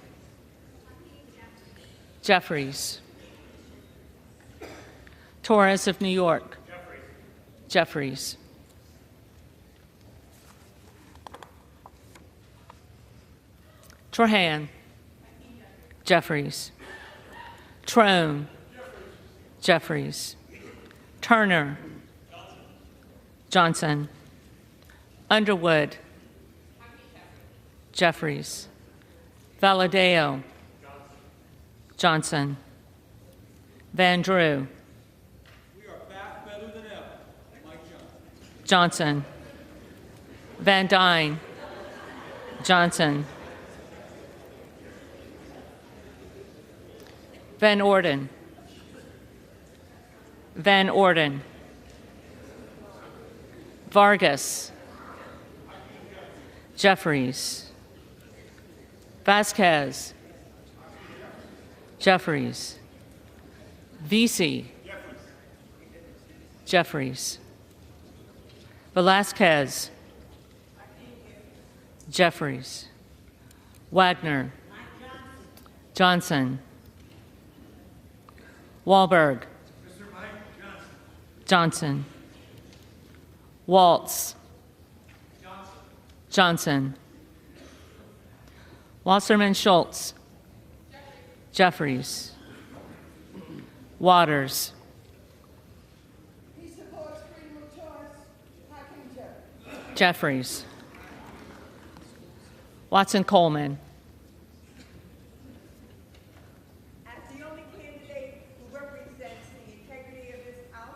Jeffries, Torres of New York, Jeffries, Trahan, Jeffries, Trone, Jeffries, Turner, Johnson, Underwood, Jeffries, Valadeo, Johnson, Van Drew, Johnson, Van Dyne, Johnson, Van Orden, Van Orden, Vargas, Jeffries, Vasquez, Jeffries, Vesey, Jeffries, Velasquez, Jeffries, Wagner, Johnson, Wahlberg, Johnson, Waltz, Johnson, Wasserman Schultz, Jeffries, Waters, Jeffries, Watson Coleman.
As the only candidate who represents the integrity of this House,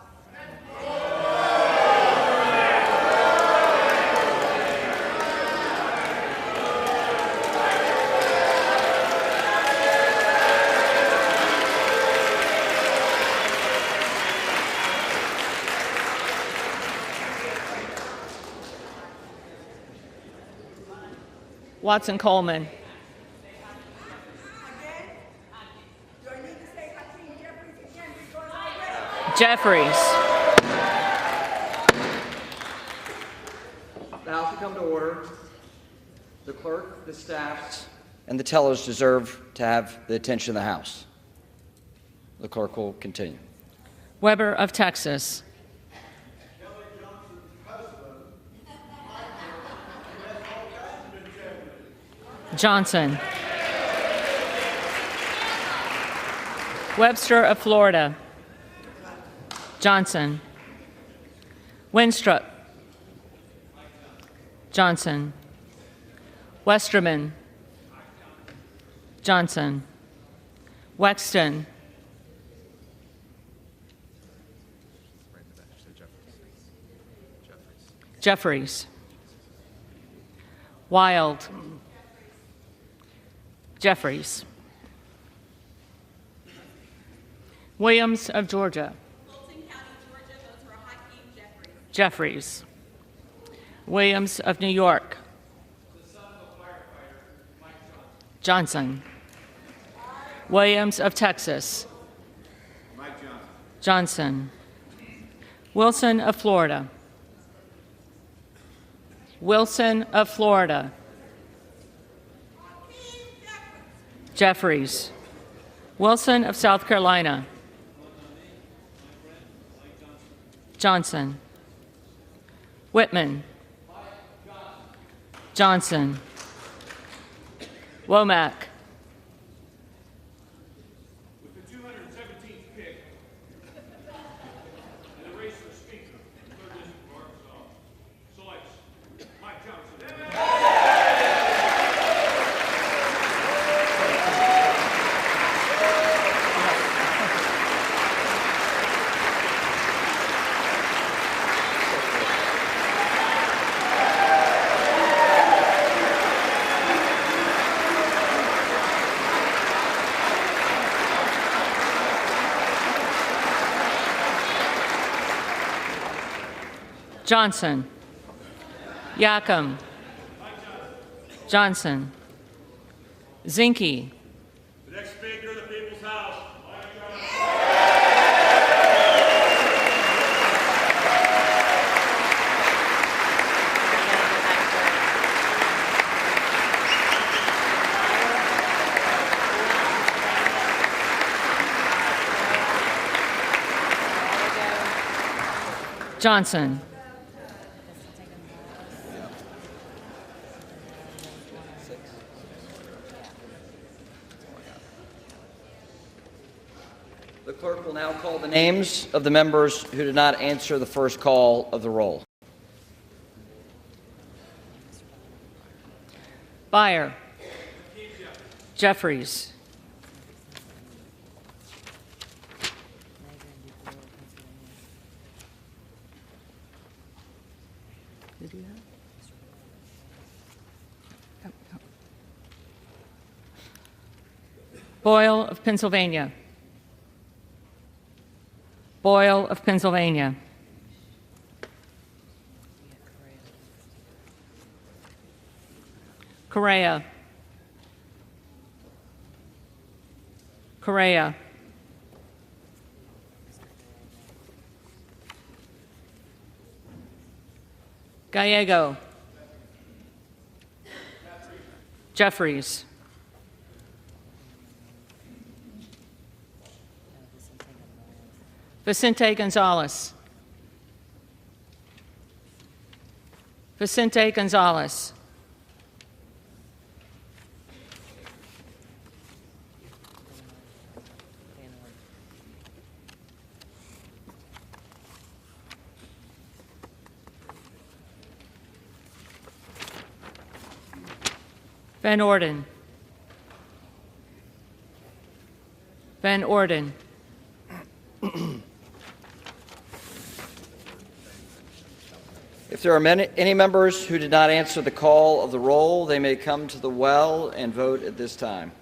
Watson Coleman.
do I need to say Hakeem Jeffries again because I read
Jeffries.
The House will come to order. The clerk, the staff, and the tellers deserve to have the attention of the House. The clerk will continue.
Weber of Texas. Johnson. Webster of Florida. Johnson. Winstrup. Johnson. Westerman. Johnson. Wexton. Jeffries. Wild. Jeffries. Williams of Georgia.
Fulton County, Georgia, votes for Hakeem Jeffries.
Jeffries. Williams of New York. Johnson. Williams of Texas. Johnson. Wilson of Florida. Wilson of Florida. Jeffries. Wilson of South Carolina. Johnson. Whitman. Johnson. Womack.
With the 217th pick in the race for Speaker in the 3rd District of Arkansas, selects Mike Johnson.
Johnson. Yacom. Johnson. Zinke.
The next Speaker of the People's House, Mike Johnson.
Johnson.
The clerk will now call the names of the members who did not answer the first call of the roll.
Byer. Jeffries. Boyle of Pennsylvania. Boyle of Pennsylvania. Correa. Correa. Gallego. Jeffries. Vicente Gonzalez. Vicente Gonzalez. Van Orden. Van Orden.
If there are any members who did not answer the call of the roll, they may come to the well and vote at this time.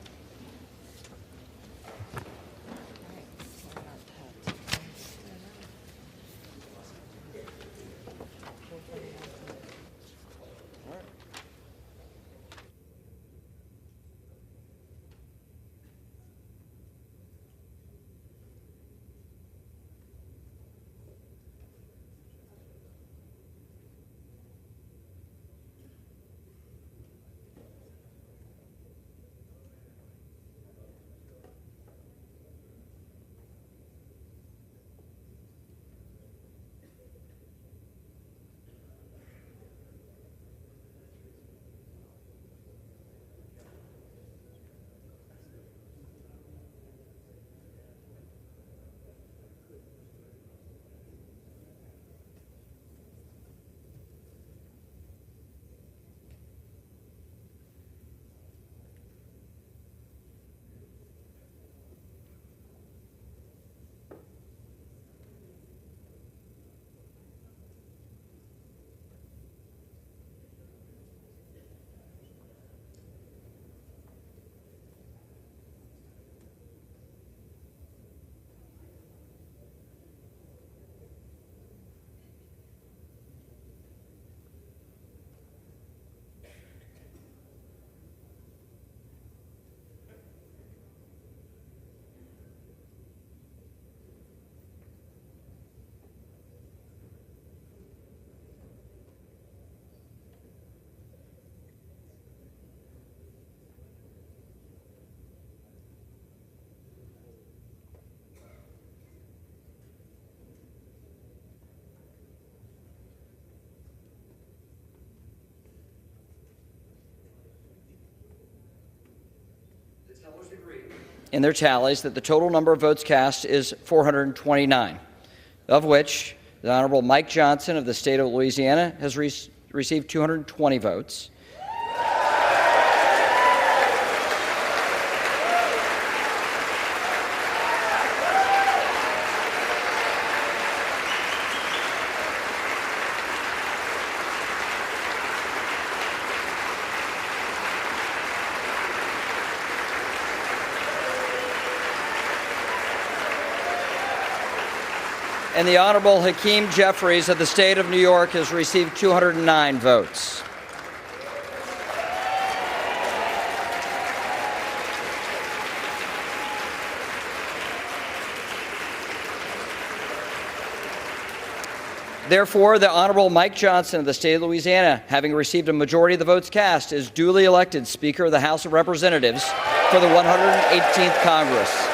In their tallies that the total number of votes cast is 429, of which the Honorable Mike Johnson of the state of Louisiana has received 220 votes. And the Honorable Hakeem Jeffries of the state of New York has received 209 votes. Therefore, the Honorable Mike Johnson of the state of Louisiana, having received a majority of the votes cast, is duly elected Speaker of the House of Representatives for the 118th Congress.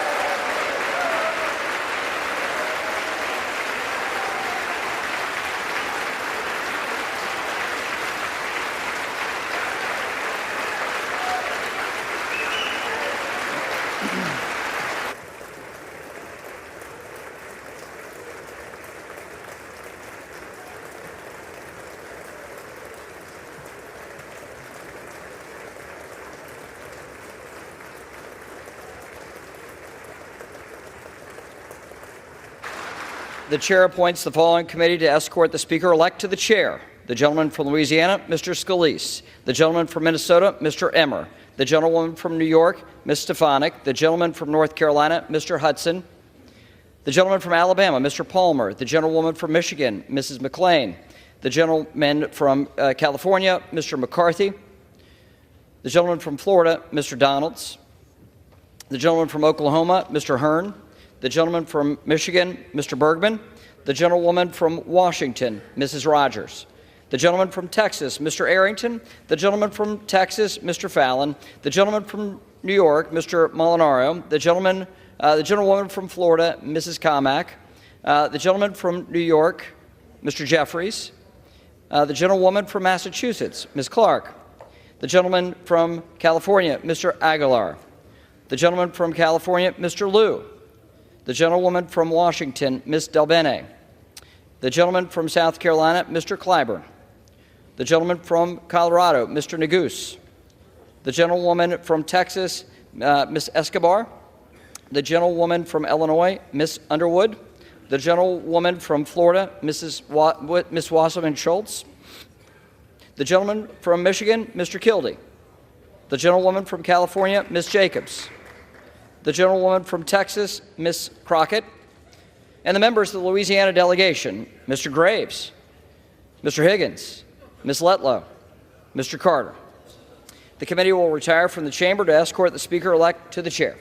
The chair appoints the following committee to escort the speaker-elect to the chair: the gentleman from Louisiana, Mr. Scalise; the gentleman from Minnesota, Mr. Emmer; the gentlewoman from New York, Ms. Stefanik; the gentleman from North Carolina, Mr. Hudson; the gentleman from Alabama, Mr. Palmer; the gentlewoman from Michigan, Mrs. McClain; the gentleman from California, Mr. McCarthy; the gentleman from Florida, Mr. Donalds; the gentleman from Oklahoma, Mr. Hearn; the gentleman from Michigan, Mr. Bergman; the gentlewoman from Washington, Mrs. Rogers; the gentleman from Texas, Mr. Arrington; the gentleman from Texas, Mr. Fallon; the gentleman from New York, Mr. Molinaro; the gentlewoman from Florida, Mrs. Carmack; the gentleman from New York, Mr. Jeffries; the gentlewoman from Massachusetts, Ms. Clark; the gentleman from California, Mr. Aguilar; the gentleman from California, Mr. Liu; the gentlewoman from Washington, Ms. Delbene; the gentleman from South Carolina, Mr. Clyburn; the gentleman from Colorado, Mr. Neguse; the gentlewoman from Texas, Ms. Escobar, the gentlewoman from Illinois, Ms. Underwood, the gentlewoman from Florida, Ms. Wasserman Schultz, the gentleman from Michigan, Mr. Kildee, the gentlewoman from California, Ms. Jacobs, the gentlewoman from Texas, Ms. Crockett, and the members of the Louisiana delegation, Mr. Graves, Mr. Higgins, Ms. Letlow, Mr. Carter. The committee will retire from the chamber to escort the Speaker-elect to the chair.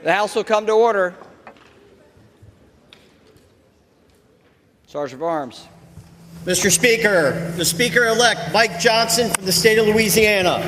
The House will come to order. Sergeant of Arms.
Mr. Speaker, the Speaker-elect Mike Johnson from the state of Louisiana.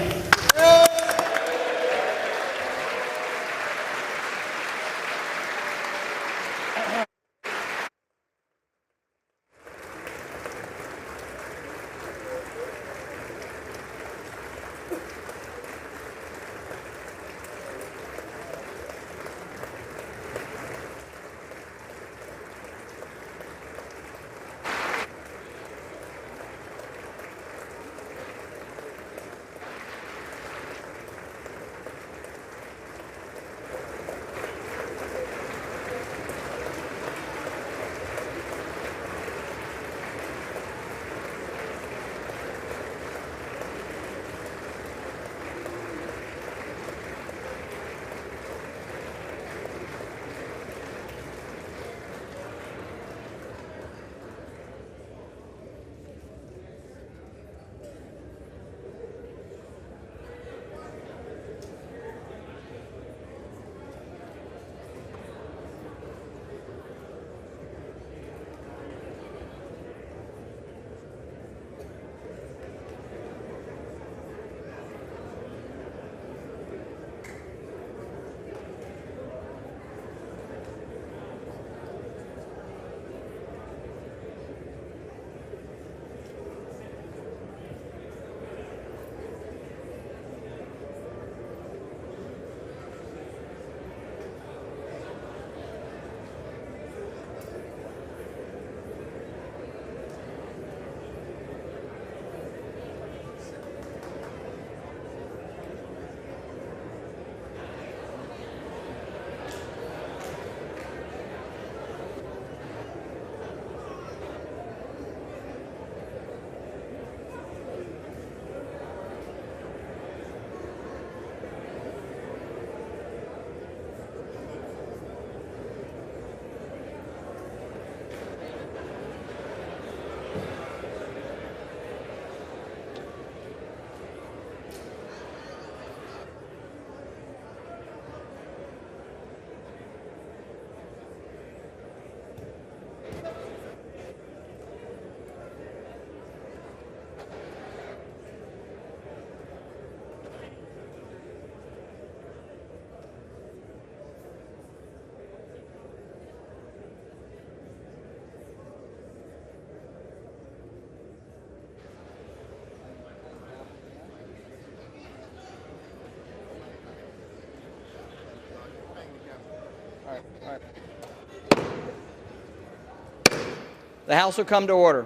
The House will come to order.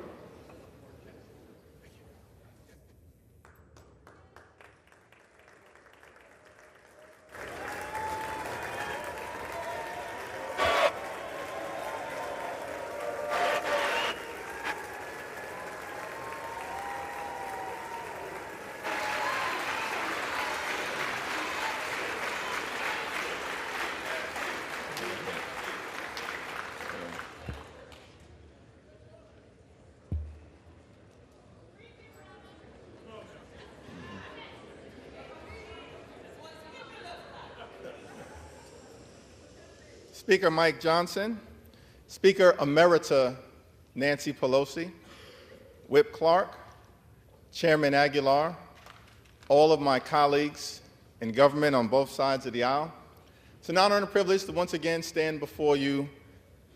Speaker Mike Johnson, Speaker Emerita Nancy Pelosi, Whip Clark, Chairman Aguilar, all of my colleagues in government on both sides of the aisle, it's an honor and a privilege to once again stand before you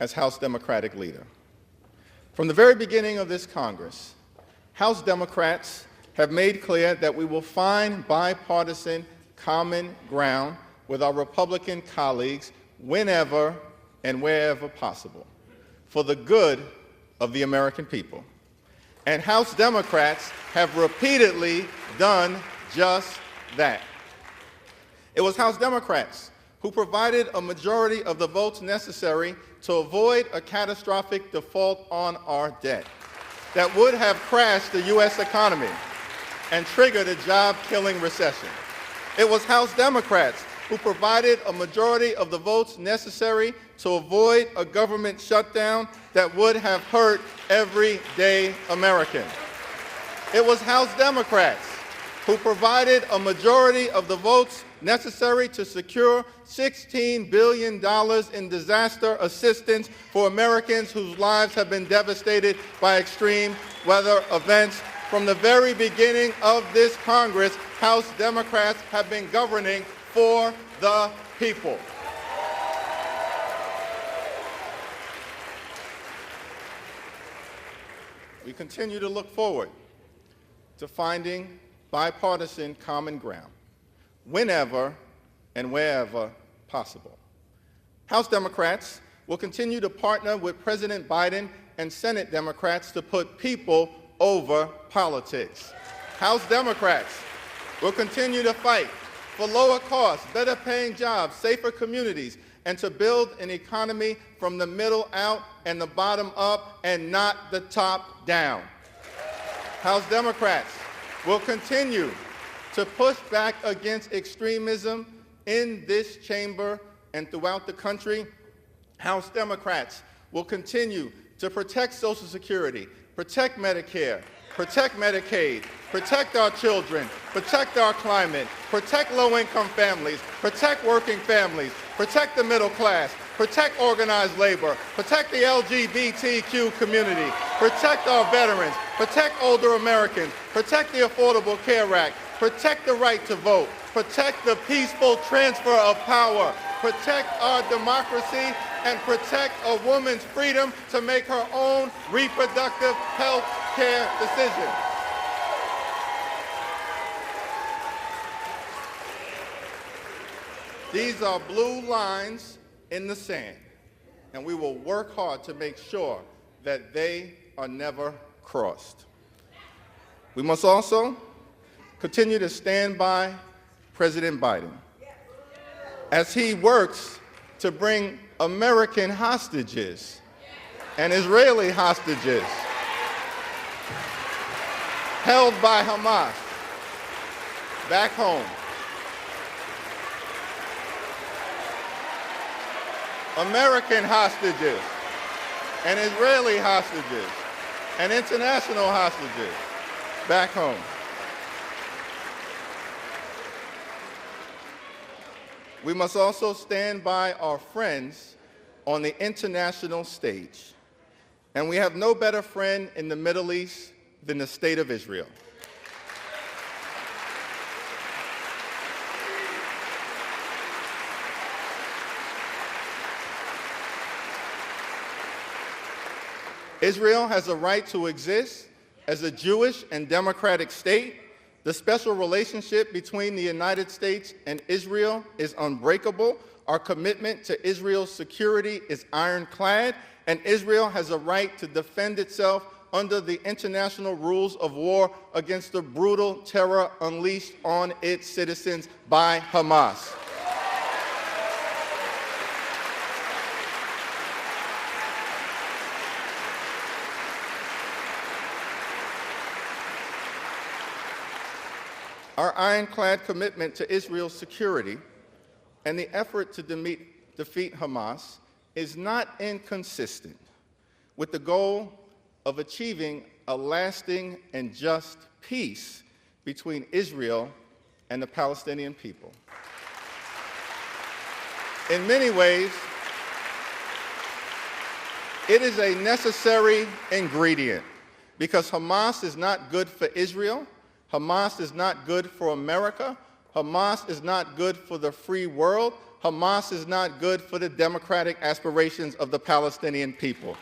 as House Democratic leader. From the very beginning of this Congress, House Democrats have made clear that we will find bipartisan common ground with our Republican colleagues whenever and wherever possible, for the good of the American people. And House Democrats have repeatedly done just that. It was House Democrats who provided a majority of the votes necessary to avoid a catastrophic default on our debt that would have crashed the U.S. economy and triggered a job-killing recession. It was House Democrats who provided a majority of the votes necessary to avoid a government shutdown that would have hurt everyday American. It was House Democrats who provided a majority of the votes necessary to secure $16 billion in disaster assistance for Americans whose lives have been devastated by extreme weather events. From the very beginning of this Congress, House Democrats have been governing for the people. We continue to look forward to finding bipartisan common ground whenever and wherever possible. House Democrats will continue to partner with President Biden and Senate Democrats to put people over politics. House Democrats will continue to fight for lower costs, better paying jobs, safer communities, and to build an economy from the middle out and the bottom up and not the top down. House Democrats will continue to push back against extremism in this chamber and throughout the country. House Democrats will continue to protect Social Security, protect Medicare, protect Medicaid, protect our children, protect our climate, protect low-income families, protect working families, protect the middle class, protect organized labor, protect the LGBTQ community, protect our veterans, protect older Americans, protect the Affordable Care Act, protect the right to vote, protect the peaceful transfer of power, protect our democracy, and protect a woman's freedom to make her own reproductive health care decision. These are blue lines in the sand, and we will work hard to make sure that they are never crossed. We must also continue to stand by President Biden as he works to bring American hostages and Israeli hostages held by Hamas back home. American hostages and Israeli hostages and international hostages back home. We must also stand by our friends on the international stage. And we have no better friend in the Middle East than the State of Israel. Israel has a right to exist as a Jewish and democratic state. The special relationship between the United States and Israel is unbreakable. Our commitment to Israel's security is ironclad, and Israel has a right to defend itself under the international rules of war against the brutal terror unleashed on its citizens by Hamas. Our ironclad commitment to Israel's security and the effort to defeat Hamas is not inconsistent with the goal of achieving a lasting and just peace between Israel and the Palestinian people. In many ways, it is a necessary ingredient because Hamas is not good for Israel. Hamas is not good for America. Hamas is not good for the free world. Hamas is not good for the democratic aspirations of the Palestinian people.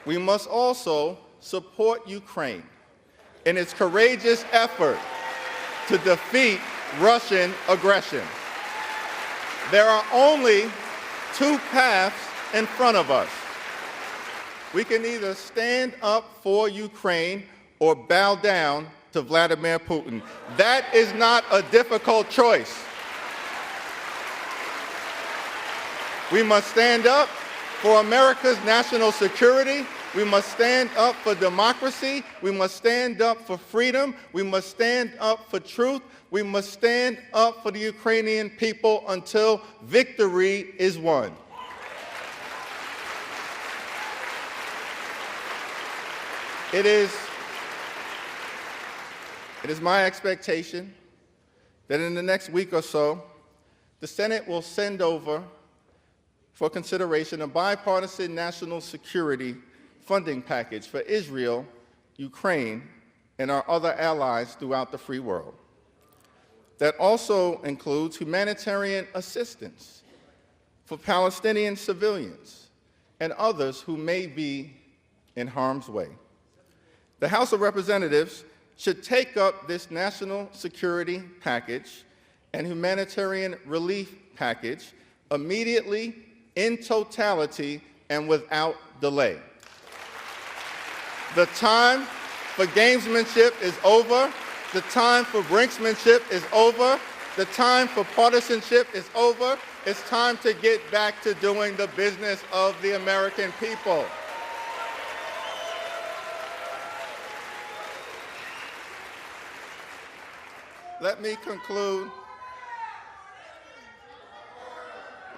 We must also support Ukraine in its courageous effort to defeat Russian aggression. There are only two paths in front of us. We can either stand up for Ukraine or bow down to Vladimir Putin. That is not a difficult choice. We must stand up for America's national security We must stand up for democracy. We must stand up for freedom. We must stand up for truth. We must stand up for the Ukrainian people until victory is won. It is my expectation that in the next week or so, the Senate will send over for consideration a bipartisan national security funding package for Israel, Ukraine, and our other allies throughout the free world. That also includes humanitarian assistance for Palestinian civilians and others who may be in harm's way. The House of Representatives should take up this national security package and humanitarian relief package immediately, in totality, and without delay. The time for gamesmanship is over. The time for brinksmanship is over. The time for partisanship is over. It's time to get back to doing the business of the American people. Let me conclude.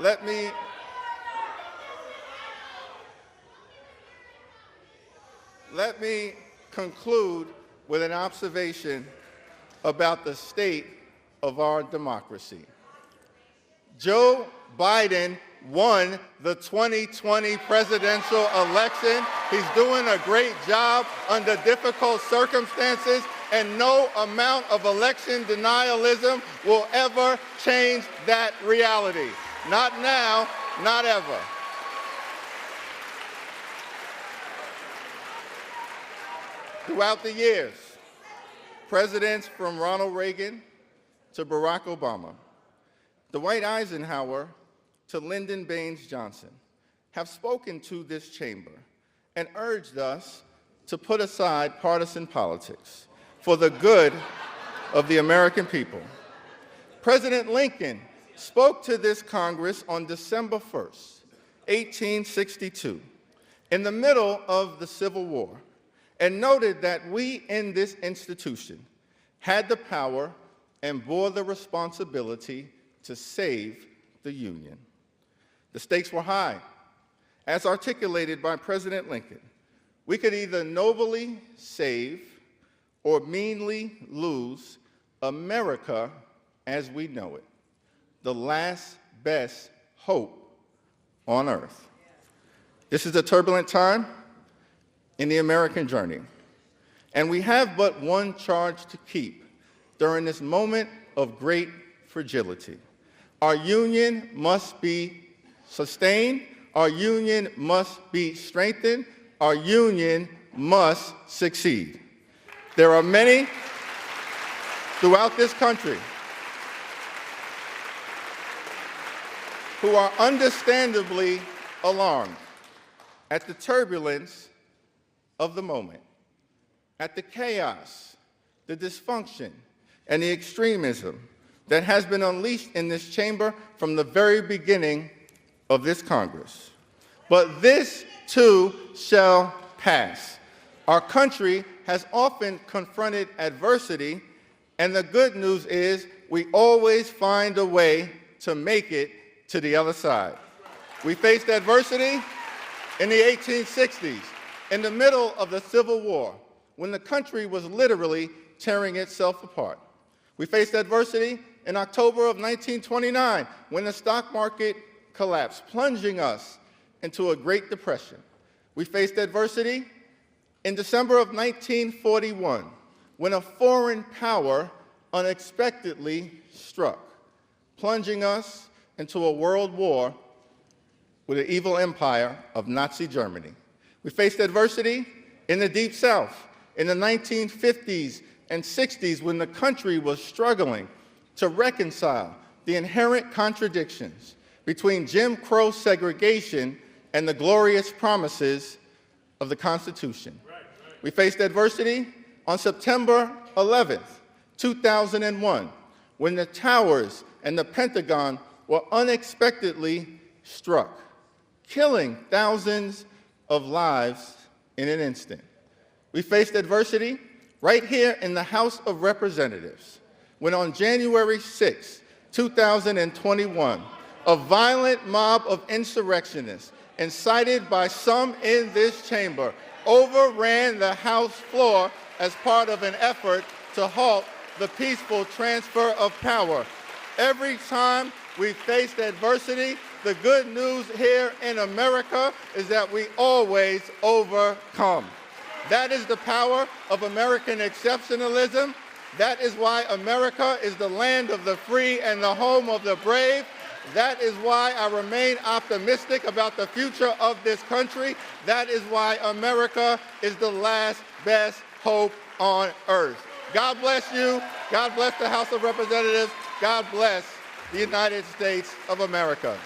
Let me conclude with an observation about the state of our democracy. Joe Biden won the 2020 presidential election. He's doing a great job under difficult circumstances, and no amount of election denialism will ever change that reality. Not now, not ever. Throughout the years, presidents from Ronald Reagan to Barack Obama, Dwight Eisenhower to Lyndon Baines Johnson have spoken to this chamber and urged us to put aside partisan politics for the good of the American people. President Lincoln spoke to this Congress on December 1st, 1862, in the middle of the Civil War, and noted that we in this institution had the power and bore the responsibility to save the Union. The stakes were high. As articulated by President Lincoln, we could either nobly save or meanly lose America as we know it, the last best hope on earth. This is a turbulent time in the American journey, and we have but one charge to keep during this moment of great fragility. Our union must be sustained. Our union must be strengthened. Our union must succeed. There are many throughout this country who are understandably alarmed at the turbulence of the moment, at the chaos, the dysfunction, and the extremism that has been unleashed in this chamber from the very beginning of this Congress. But this too shall pass. Our country has often confronted adversity, and the good news is we always find a way to make it to the other side. We faced adversity in the 1860s, in the middle of the Civil War, when the country was literally tearing itself apart. We faced adversity in October of 1929, when the stock market collapsed, plunging us into a Great Depression. We faced adversity in December of 1941, when a foreign power unexpectedly struck, plunging us into a world war with the evil empire of Nazi Germany. We faced adversity in the Deep South in the 1950s and 60s, when the country was struggling to reconcile the inherent contradictions between Jim Crow segregation and the glorious promises of the Constitution. We faced adversity on September 11th, 2001, when the towers and the Pentagon were unexpectedly struck, killing thousands of lives in an instant. We faced adversity right here in the House of Representatives when on January 6, 2021, a violent mob of insurrectionists, incited by some in this chamber, overran the House floor as part of an effort to halt the peaceful transfer of power. Every time we faced adversity, the good news here in America is that we always overcome. That is the power of American exceptionalism. That is why America is the land of the free and the home of the brave. That is why I remain optimistic about the future of this country. That is why America is the last best hope on earth. God bless you. God bless the House of Representatives. God bless the United States of America.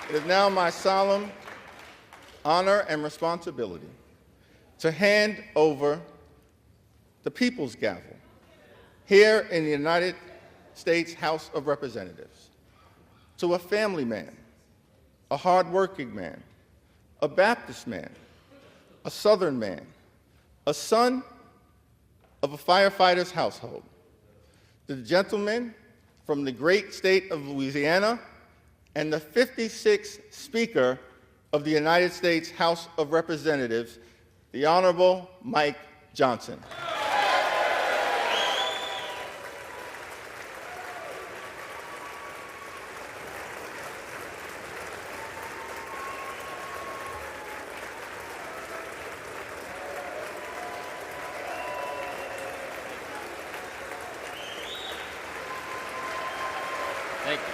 It is now my solemn honor and responsibility to hand over the People's Gavel here in the United States House of Representatives to a family man, a hardworking man, a Baptist man, a Southern man, a son of a firefighter's household, the gentleman from the great state of Louisiana, and the 56th Speaker of the United States House of Representatives, the Honorable Mike Johnson.
Thank you.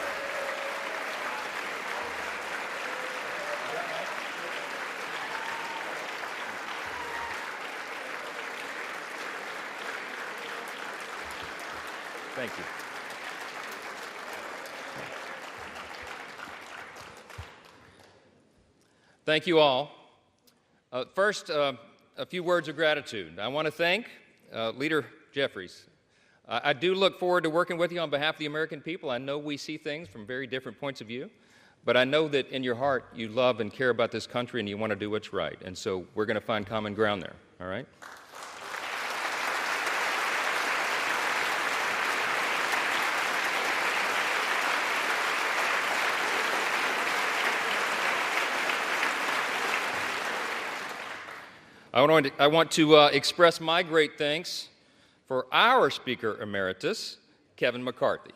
Thank you. Thank you all. First, a few words of gratitude. I want to thank Leader Jeffries. I do look forward to working with you on behalf of the American people. I know we see things from very different points of view, but I know that in your heart you love and care about this country and you want to do what's right. And so we're going to find common ground there, all right? I want to express my great thanks for our Speaker Emeritus, Kevin McCarthy.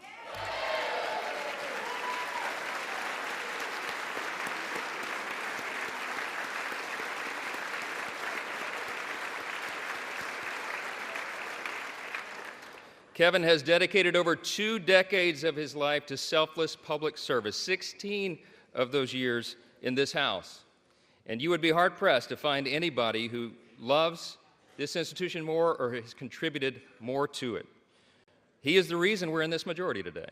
Kevin has dedicated over 2 decades of his life to selfless public service, 16 of those years in this House. And you would be hard-pressed to find anybody who loves this institution more or has contributed more to it. He is the reason we're in this majority today.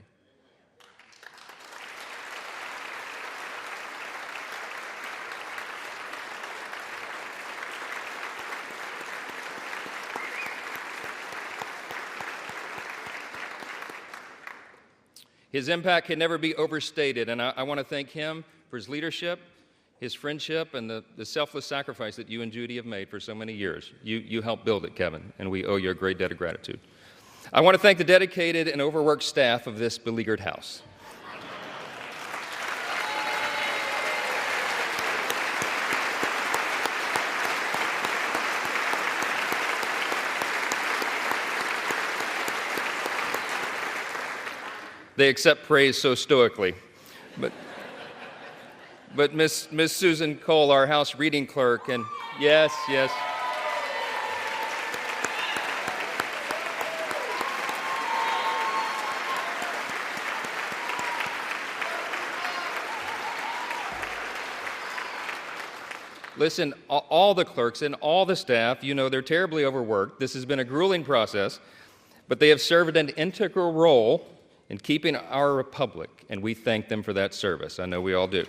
His impact can never be overstated, and I want to thank him for his leadership, his friendship, and the selfless sacrifice that you and Judy have made for so many years. You helped build it, Kevin, and we owe you a great debt of gratitude. I want to thank the dedicated and overworked staff of this beleaguered House. They accept praise so stoically. But Miss Susan Cole, our House reading clerk, and yes. Listen, all the clerks and all the staff, you know, they're terribly overworked. This has been a grueling process, but they have served an integral role in keeping our republic, and we thank them for that service. I know we all do.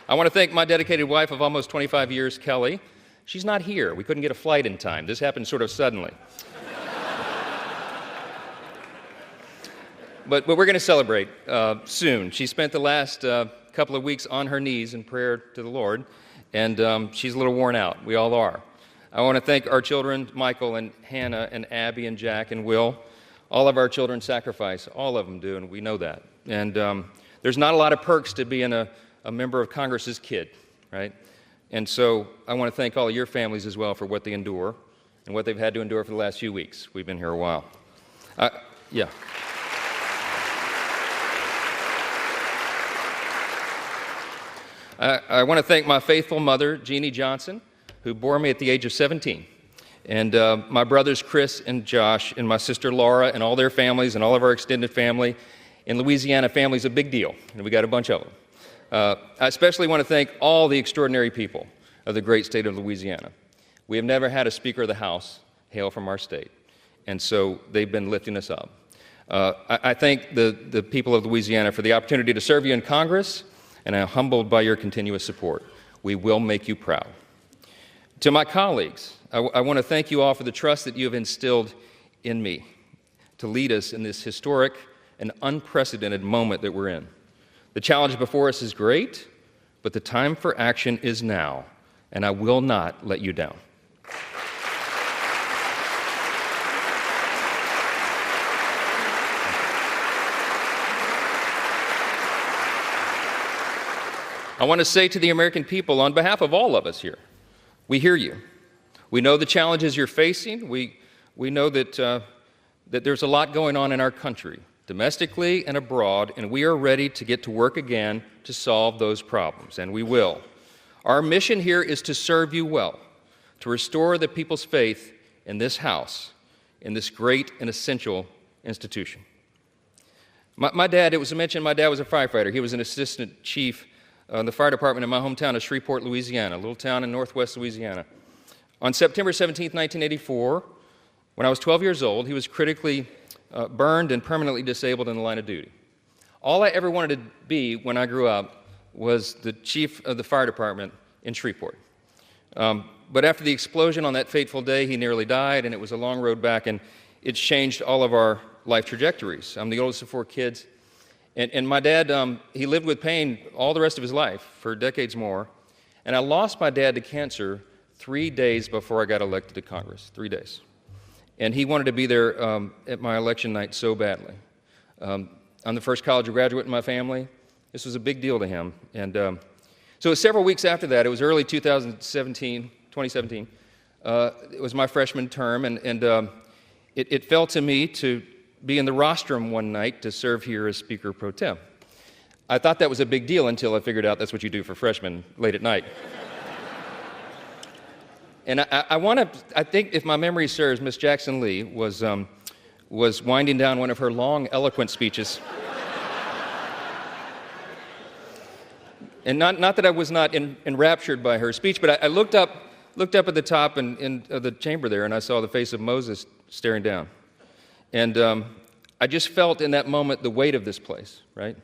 I want to thank my dedicated wife of almost 25 years, Kelly. She's not here. We couldn't get a flight in time. This happened sort of suddenly. But we're going to celebrate soon. She spent the last couple of weeks on her knees in prayer to the Lord, and she's a little worn out. We all are. I want to thank our children, Michael and Hannah and Abby and Jack and Will. All of our children sacrifice. All of them do, and we know that. And there's not a lot of perks to being a member of Congress's kid, right? And so I want to thank all of your families as well for what they endure and what they've had to endure for the last few weeks. We've been here a while. Yeah. I want to thank my faithful mother, Jeannie Johnson, who bore me at the age of 17, and my brothers Chris and Josh, and my sister Laura, and all their families, and all of our extended family. In Louisiana, family's a big deal, and we got a bunch of them. I especially want to thank all the extraordinary people of the great state of Louisiana. We have never had a Speaker of the House hail from our state, and so they've been lifting us up. I thank the people of Louisiana for the opportunity to serve you in Congress, and I'm humbled by your continuous support. We will make you proud. To my colleagues, I want to thank you all for the trust that you have instilled in me to lead us in this historic and unprecedented moment that we're in. The challenge before us is great, but the time for action is now, and I will not let you down. I want to say to the American people, on behalf of all of us here, we hear you. We know the challenges you're facing. We know that there's a lot going on in our country, domestically and abroad, and we are ready to get to work again to solve those problems, and we will. Our mission here is to serve you well, to restore the people's faith in this House, in this great and essential institution. My dad, it was mentioned, my dad was a firefighter. He was an assistant chief in the fire department in my hometown of Shreveport, Louisiana, a little town in northwest Louisiana. On September 17, 1984, when I was 12 years old, he was critically burned and permanently disabled in the line of duty. All I ever wanted to be when I grew up was the chief of the fire department in Shreveport. But after the explosion on that fateful day, he nearly died, and it was a long road back, and it's changed all of our life trajectories. I'm the oldest of 4 kids. And my dad, he lived with pain all the rest of his life, for decades more. And I lost my dad to cancer 3 days before I got elected to Congress, 3 days. And he wanted to be there at my election night so badly. I'm the first college graduate in my family. This was a big deal to him. And so it was several weeks after that. It was early 2017. It was my freshman term, and it fell to me to be in the rostrum one night to serve here as Speaker Pro Tem. I thought that was a big deal until I figured out that's what you do for freshmen late at night. And I think if my memory serves, Miss Jackson Lee was winding down one of her long, eloquent speeches. And not that I was not enraptured by her speech, but I looked up at the top of the chamber there, and I saw the face of Moses staring down. And I just felt in that moment the weight of this place, right?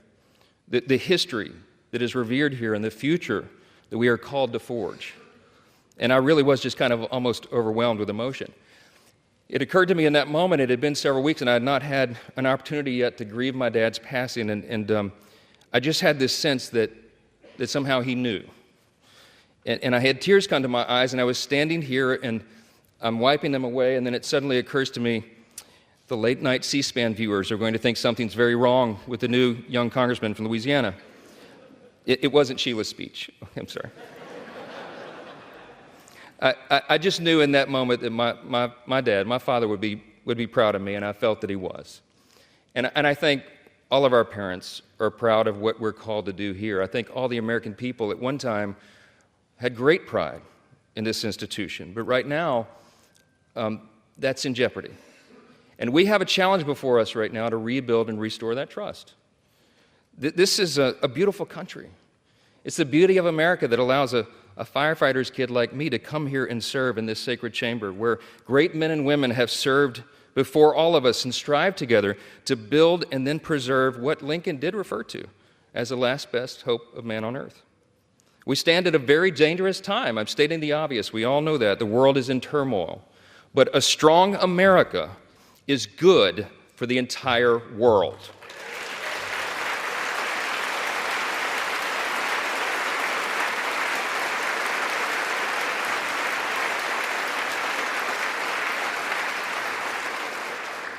The history that is revered here and the future that we are called to forge. And I really was just kind of almost overwhelmed with emotion. It occurred to me in that moment, it had been several weeks, and I had not had an opportunity yet to grieve my dad's passing, and I just had this sense that somehow he knew. And I had tears come to my eyes, and I was standing here, and I'm wiping them away, and then it suddenly occurs to me, the late-night C-SPAN viewers are going to think something's very wrong with the new young congressman from Louisiana. It wasn't Sheila's speech. I'm sorry. I just knew in that moment that my dad, my father, would be proud of me, and I felt that he was. And I think all of our parents are proud of what we're called to do here. I think all the American people at one time had great pride in this institution, but right now, that's in jeopardy. And we have a challenge before us right now to rebuild and restore that trust. This is a beautiful country. It's the beauty of America that allows a firefighter's kid like me to come here and serve in this sacred chamber where great men and women have served before all of us and strive together to build and then preserve what Lincoln did refer to as the last best hope of man on earth. We stand at a very dangerous time. I'm stating the obvious. We all know that. The world is in turmoil. But a strong America is good for the entire world.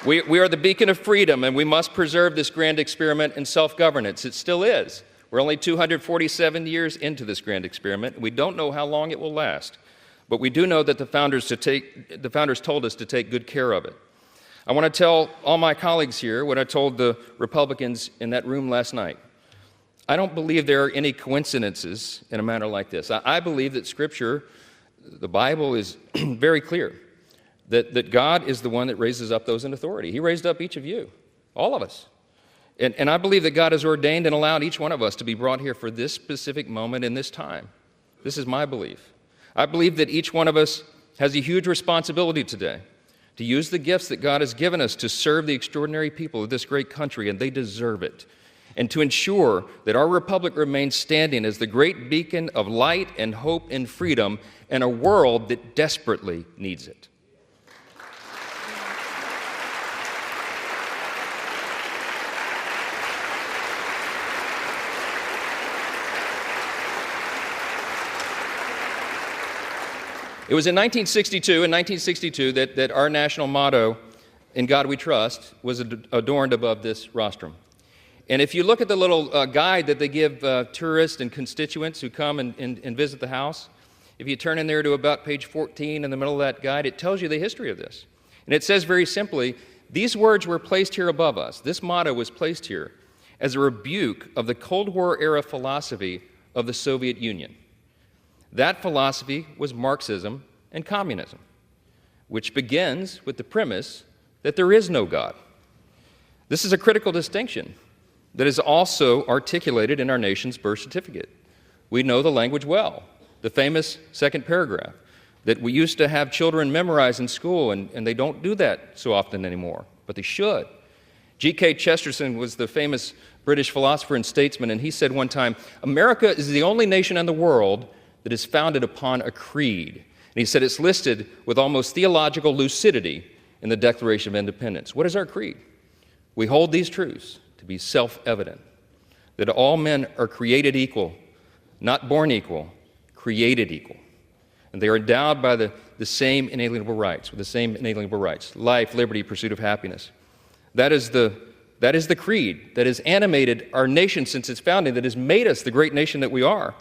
We are the beacon of freedom, and we must preserve this grand experiment in self-governance. It still is. We're only 247 years into this grand experiment. We don't know how long it will last, but we do know that the founders told us to take good care of it. I want to tell all my colleagues here what I told the Republicans in that room last night. I don't believe there are any coincidences in a matter like this. I believe that Scripture, the Bible, is very clear. That God is the one that raises up those in authority. He raised up each of you, all of us. And I believe that God has ordained and allowed each one of us to be brought here for this specific moment in this time. This is my belief. I believe that each one of us has a huge responsibility today to use the gifts that God has given us to serve the extraordinary people of this great country, and they deserve it, and to ensure that our republic remains standing as the great beacon of light and hope and freedom in a world that desperately needs it. It was in 1962 that our national motto, "In God We Trust," was adorned above this rostrum. And if you look at the little guide that they give tourists and constituents who come and visit the house, if you turn in there to about page 14 in the middle of that guide, it tells you the history of this. And it says very simply, these words were placed here above us. This motto was placed here as a rebuke of the Cold War era philosophy of the Soviet Union. That philosophy was Marxism and communism, which begins with the premise that there is no God. This is a critical distinction that is also articulated in our nation's birth certificate. We know the language well, the famous second paragraph that we used to have children memorize in school, and they don't do that so often anymore, but they should. G.K. Chesterton was the famous British philosopher and statesman, and he said one time, "America is the only nation in the world that is founded upon a creed." And he said it's listed with almost theological lucidity in the Declaration of Independence. What is our creed? We hold these truths to be self-evident, that all men are created equal, not born equal, created equal. And they are endowed by the same inalienable rights, with the same inalienable rights: life, liberty, pursuit of happiness. That is the creed that has animated our nation since its founding, that has made us the great nation that we are.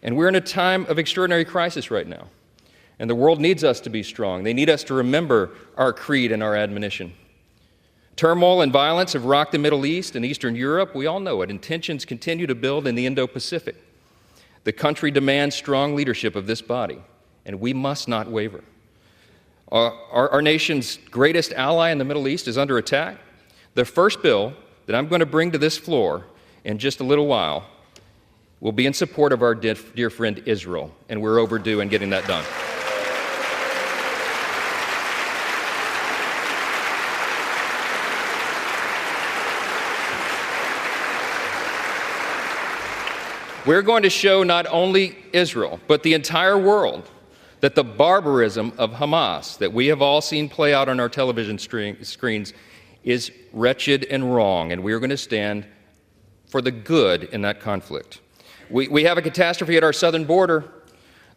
And we're in a time of extraordinary crisis right now. And the world needs us to be strong. They need us to remember our creed and our admonition. Turmoil and violence have rocked the Middle East and Eastern Europe. We all know it. And tensions continue to build in the Indo-Pacific. The country demands strong leadership of this body, and we must not waver. Our nation's greatest ally in the Middle East is under attack. The first bill that I'm going to bring to this floor in just a little while will be in support of our dear friend Israel, and we're overdue in getting that done. We're going to show not only Israel, but the entire world, that the barbarism of Hamas that we have all seen play out on our television screens is wretched and wrong, and we are going to stand for the good in that conflict. We have a catastrophe at our southern border.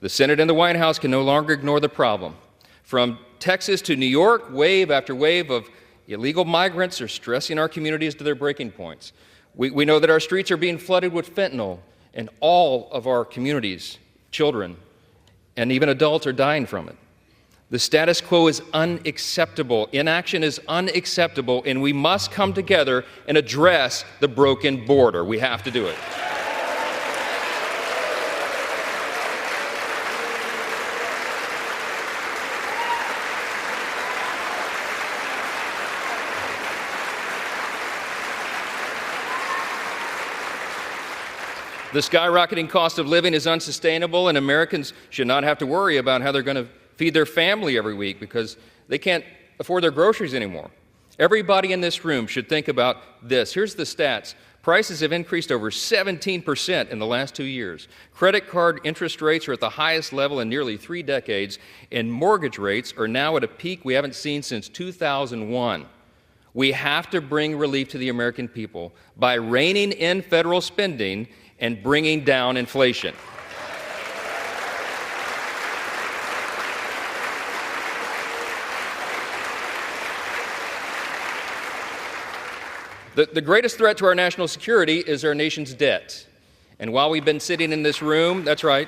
The Senate and the White House can no longer ignore the problem. From Texas to New York, wave after wave of illegal migrants are stressing our communities to their breaking points. We know that our streets are being flooded with fentanyl, and all of our communities, children, and even adults are dying from it. The status quo is unacceptable. Inaction is unacceptable, and we must come together and address the broken border. We have to do it. The skyrocketing cost of living is unsustainable, and Americans should not have to worry about how they're going to feed their family every week because they can't afford their groceries anymore. Everybody in this room should think about this. Here's the stats. Prices have increased over 17% in the last 2 years. Credit card interest rates are at the highest level in nearly 3 decades, and mortgage rates are now at a peak we haven't seen since 2001. We have to bring relief to the American people by reining in federal spending and bringing down inflation. The greatest threat to our national security is our nation's debt. And while we've been sitting in this room, that's right,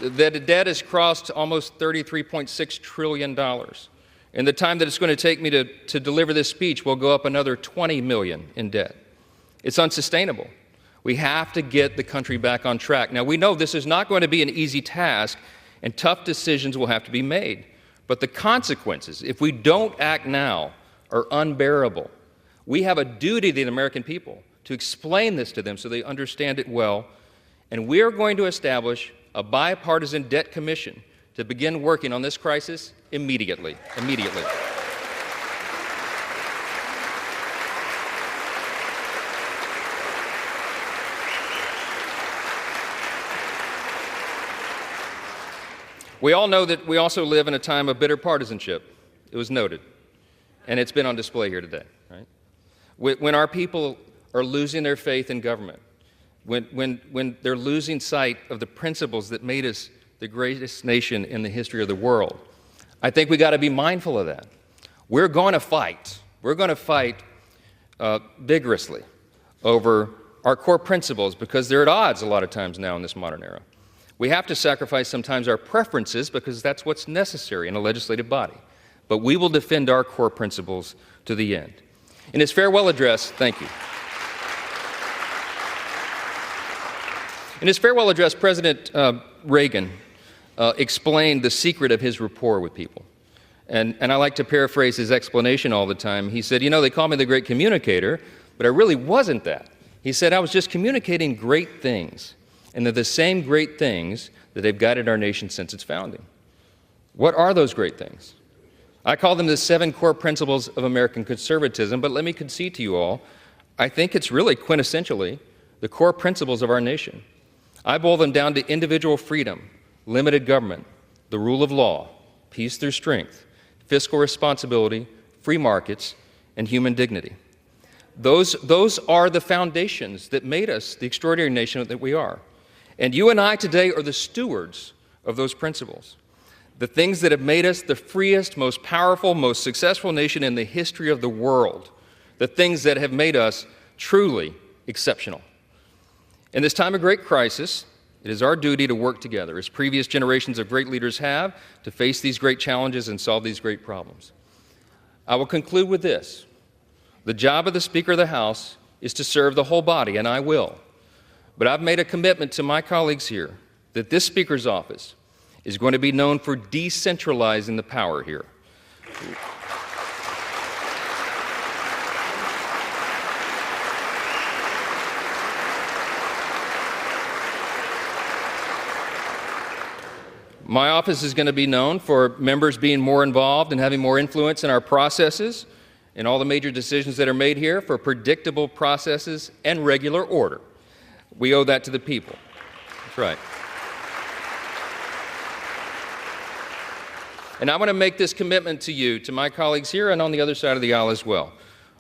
the debt has crossed almost $33.6 trillion. In the time that it's going to take me to deliver this speech, we'll go up another $20 million in debt. It's unsustainable. We have to get the country back on track. Now, we know this is not going to be an easy task, and tough decisions will have to be made. But the consequences, if we don't act now, are unbearable. We have a duty to the American people to explain this to them so they understand it well, and we are going to establish a bipartisan debt commission to begin working on this crisis immediately. We all know that we also live in a time of bitter partisanship. It was noted. And it's been on display here today, right? When our people are losing their faith in government, when they're losing sight of the principles that made us the greatest nation in the history of the world, I think we got to be mindful of that. We're going to fight. We're going to fight vigorously over our core principles because they're at odds a lot of times now in this modern era. We have to sacrifice sometimes our preferences because that's what's necessary in a legislative body. But we will defend our core principles to the end. In his farewell address, thank you. In his farewell address, President Reagan explained the secret of his rapport with people. And I like to paraphrase his explanation all the time. He said, they call me the great communicator, but I really wasn't that. He said, I was just communicating great things, and they're the same great things that have guided our nation since its founding. What are those great things? I call them the 7 core principles of American conservatism, but let me concede to you all, I think it's really quintessentially the core principles of our nation. I boil them down to individual freedom, limited government, the rule of law, peace through strength, fiscal responsibility, free markets, and human dignity. Those are the foundations that made us the extraordinary nation that we are. And you and I today are the stewards of those principles. The things that have made us the freest, most powerful, most successful nation in the history of the world. The things that have made us truly exceptional. In this time of great crisis, it is our duty to work together, as previous generations of great leaders have, to face these great challenges and solve these great problems. I will conclude with this. The job of the Speaker of the House is to serve the whole body, and I will. But I've made a commitment to my colleagues here that this Speaker's office is going to be known for decentralizing the power here. My office is going to be known for members being more involved and having more influence in our processes and all the major decisions that are made here, for predictable processes and regular order. We owe that to the people. That's right. And I want to make this commitment to you, to my colleagues here and on the other side of the aisle as well.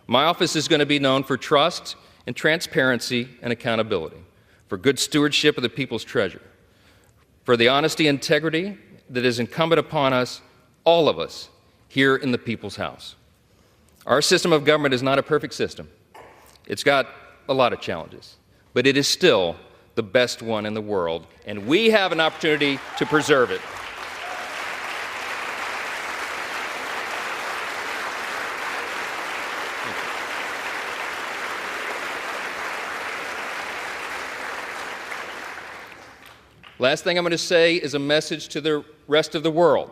My office is going to be known for trust and transparency and accountability, for good stewardship of the people's treasure, for the honesty and integrity that is incumbent upon us, all of us, here in the People's House. Our system of government is not a perfect system. It's got a lot of challenges, but it is still the best one in the world, and we have an opportunity to preserve it. Last thing I'm going to say is a message to the rest of the world.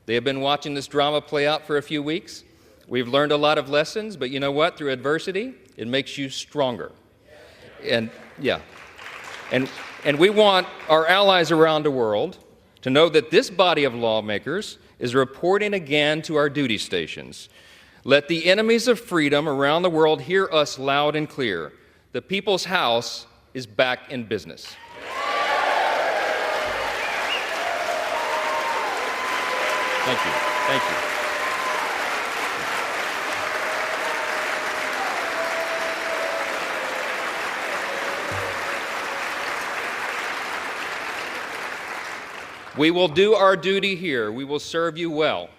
They have been watching this drama play out for a few weeks. We've learned a lot of lessons, but you know what? Through adversity, it makes you stronger. And we want our allies around the world to know that this body of lawmakers is reporting again to our duty stations. Let the enemies of freedom around the world hear us loud and clear. The People's House is back in business. Thank you. Thank you. We will do our duty here. We will serve you well.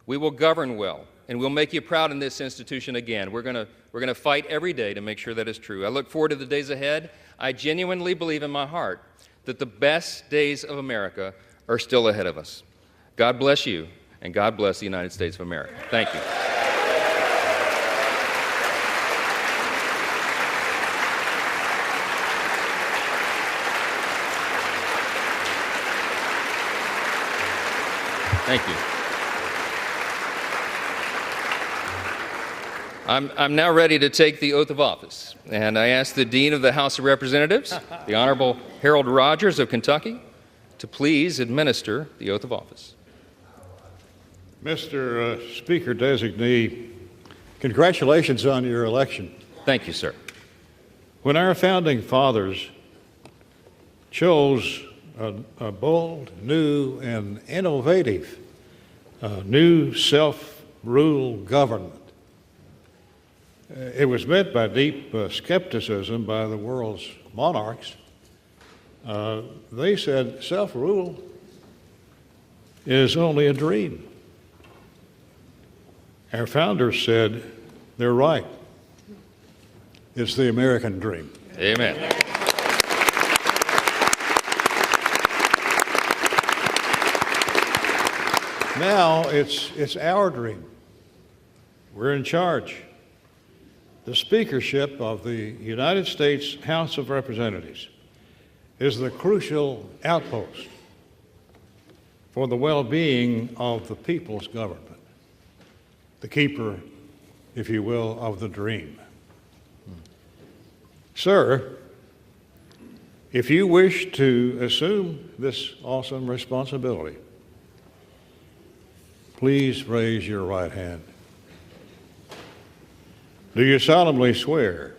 We will govern well, and we'll make you proud in this institution again. We're going to fight every day to make sure that is true. I look forward to the days ahead. I genuinely believe in my heart that the best days of America are still ahead of us. God bless you, and God bless the United States of America. Thank you. Thank you. I'm now ready to take the oath of office, and I ask the Dean of the House of Representatives, the Honorable Harold Rogers of Kentucky, to please administer the oath of office.
Mr. Speaker Designee, congratulations on your election.
Thank you, sir.
When our founding fathers chose a bold, new, and innovative new self-rule government, it was met by deep skepticism by the world's monarchs. They said self-rule is only a dream. Our founders said they're right. It's the American dream.
Amen.
Now it's our dream. We're in charge. The speakership of the United States House of Representatives is the crucial outpost for the well-being of the people's government, the keeper, if you will, of the dream. Sir, if you wish to assume this awesome responsibility, please raise your right hand. Do you solemnly swear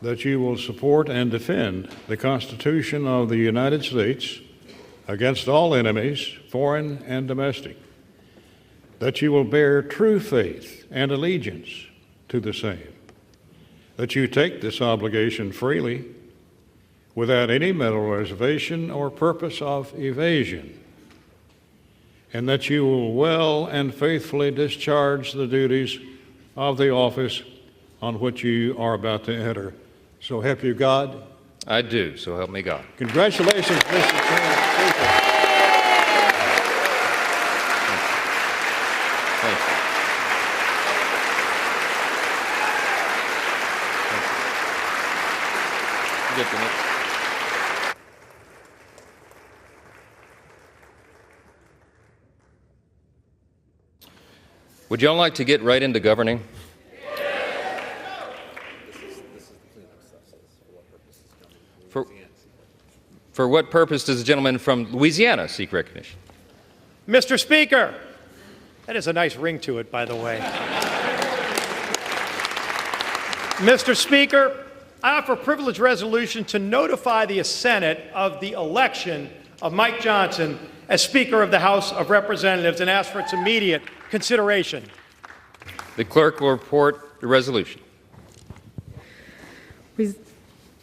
that you will support and defend the Constitution of the United States against all enemies, foreign and domestic, that you will bear true faith and allegiance to the same, that you take this obligation freely without any mental reservation or purpose of evasion, and that you will well and faithfully discharge the duties of the office on which you are about to enter. So help you God?
I do, so help me God.
Congratulations, Mr. Chairman.
Thank you. Get the next. Would y'all like to get right into governing? For what purpose does the gentleman from Louisiana seek recognition?
Mr. Speaker, that is a nice ring to it, by the way. Mr. Speaker, I offer a privilege resolution to notify the Senate of the election of Mike Johnson as Speaker of the House of Representatives and ask for its immediate consideration.
The clerk will report the resolution.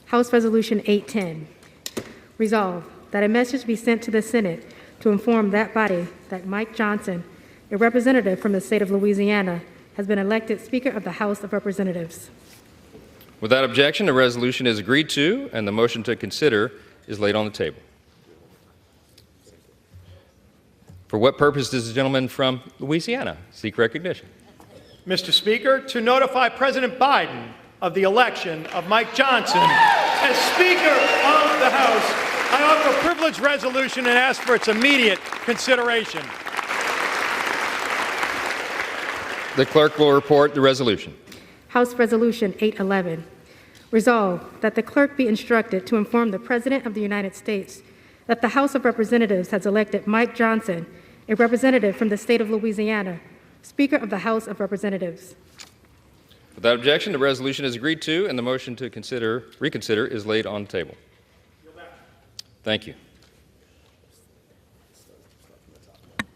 House Resolution 810. Resolved that a message be sent to the Senate to inform that body that Mike Johnson, a representative from the state of Louisiana, has been elected Speaker of the House of Representatives.
Without objection, the resolution is agreed to, and the motion to consider is laid on the table. For what purpose does the gentleman from Louisiana seek recognition?
Mr. Speaker, to notify President Biden of the election of Mike Johnson as Speaker of the House, I offer a privilege resolution and ask for its immediate consideration.
The clerk will report the resolution.
House Resolution 811. Resolved that the clerk be instructed to inform the President of the United States that the House of Representatives has elected Mike Johnson, a representative from the state of Louisiana, Speaker of the House of Representatives.
Without objection, the resolution is agreed to, and the motion to reconsider is laid on the table. Thank you.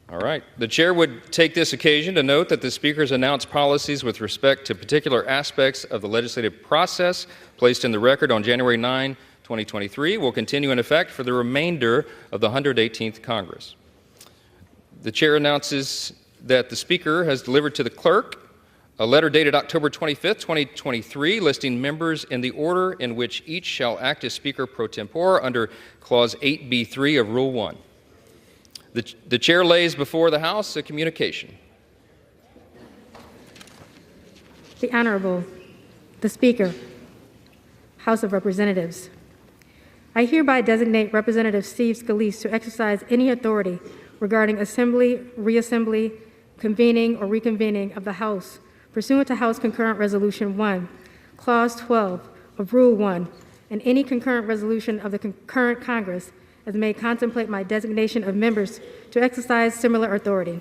All right. The chair would take this occasion to note that the Speaker's announced policies with respect to particular aspects of the legislative process placed in the record on January 9, 2023 will continue in effect for the remainder of the 118th Congress. The chair announces that the Speaker has delivered to the clerk a letter dated October 25, 2023, listing members in the order in which each shall act as Speaker pro tempore under Clause 8B3 of Rule 1. The chair lays before the House a communication.
The Honorable, the Speaker, House of Representatives. I hereby designate Representative Steve Scalise to exercise any authority regarding assembly, reassembly, convening, or reconvening of the House pursuant to House Concurrent Resolution 1, Clause 12 of Rule 1, and any concurrent resolution of the concurrent Congress as may contemplate my designation of members to exercise similar authority.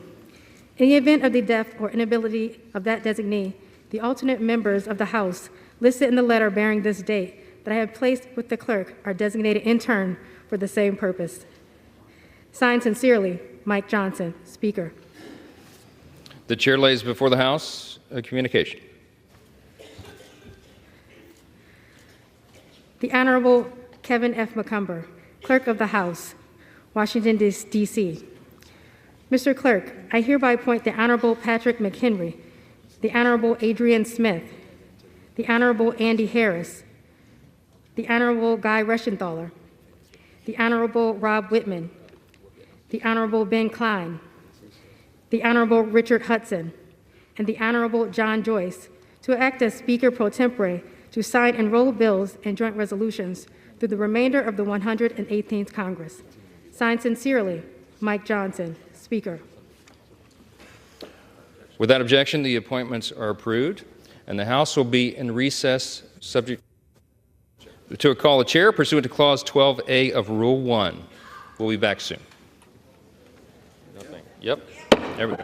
In the event of the death or inability of that designee, the alternate members of the House listed in the letter bearing this date that I have placed with the clerk are designated in turn for the same purpose. Signed sincerely, Mike Johnson, Speaker.
The chair lays before the House a communication.
The Honorable Kevin F. McCumber, Clerk of the House, Washington, D.C. Mr. Clerk, I hereby appoint the Honorable Patrick McHenry, the Honorable Adrian Smith, the Honorable Andy Harris, the Honorable Guy Reschenthaler, the Honorable Rob Whitman, the Honorable Ben Klein, the Honorable Richard Hudson, and the Honorable John Joyce to act as Speaker pro tempore to sign and roll bills and joint resolutions through the remainder of the 118th Congress. Signed sincerely, Mike Johnson, Speaker.
Without objection, the appointments are approved, and the House will be in recess subject to a call of chair pursuant to Clause 12A of Rule 1. We'll be back soon. Nothing. Yep. There we go.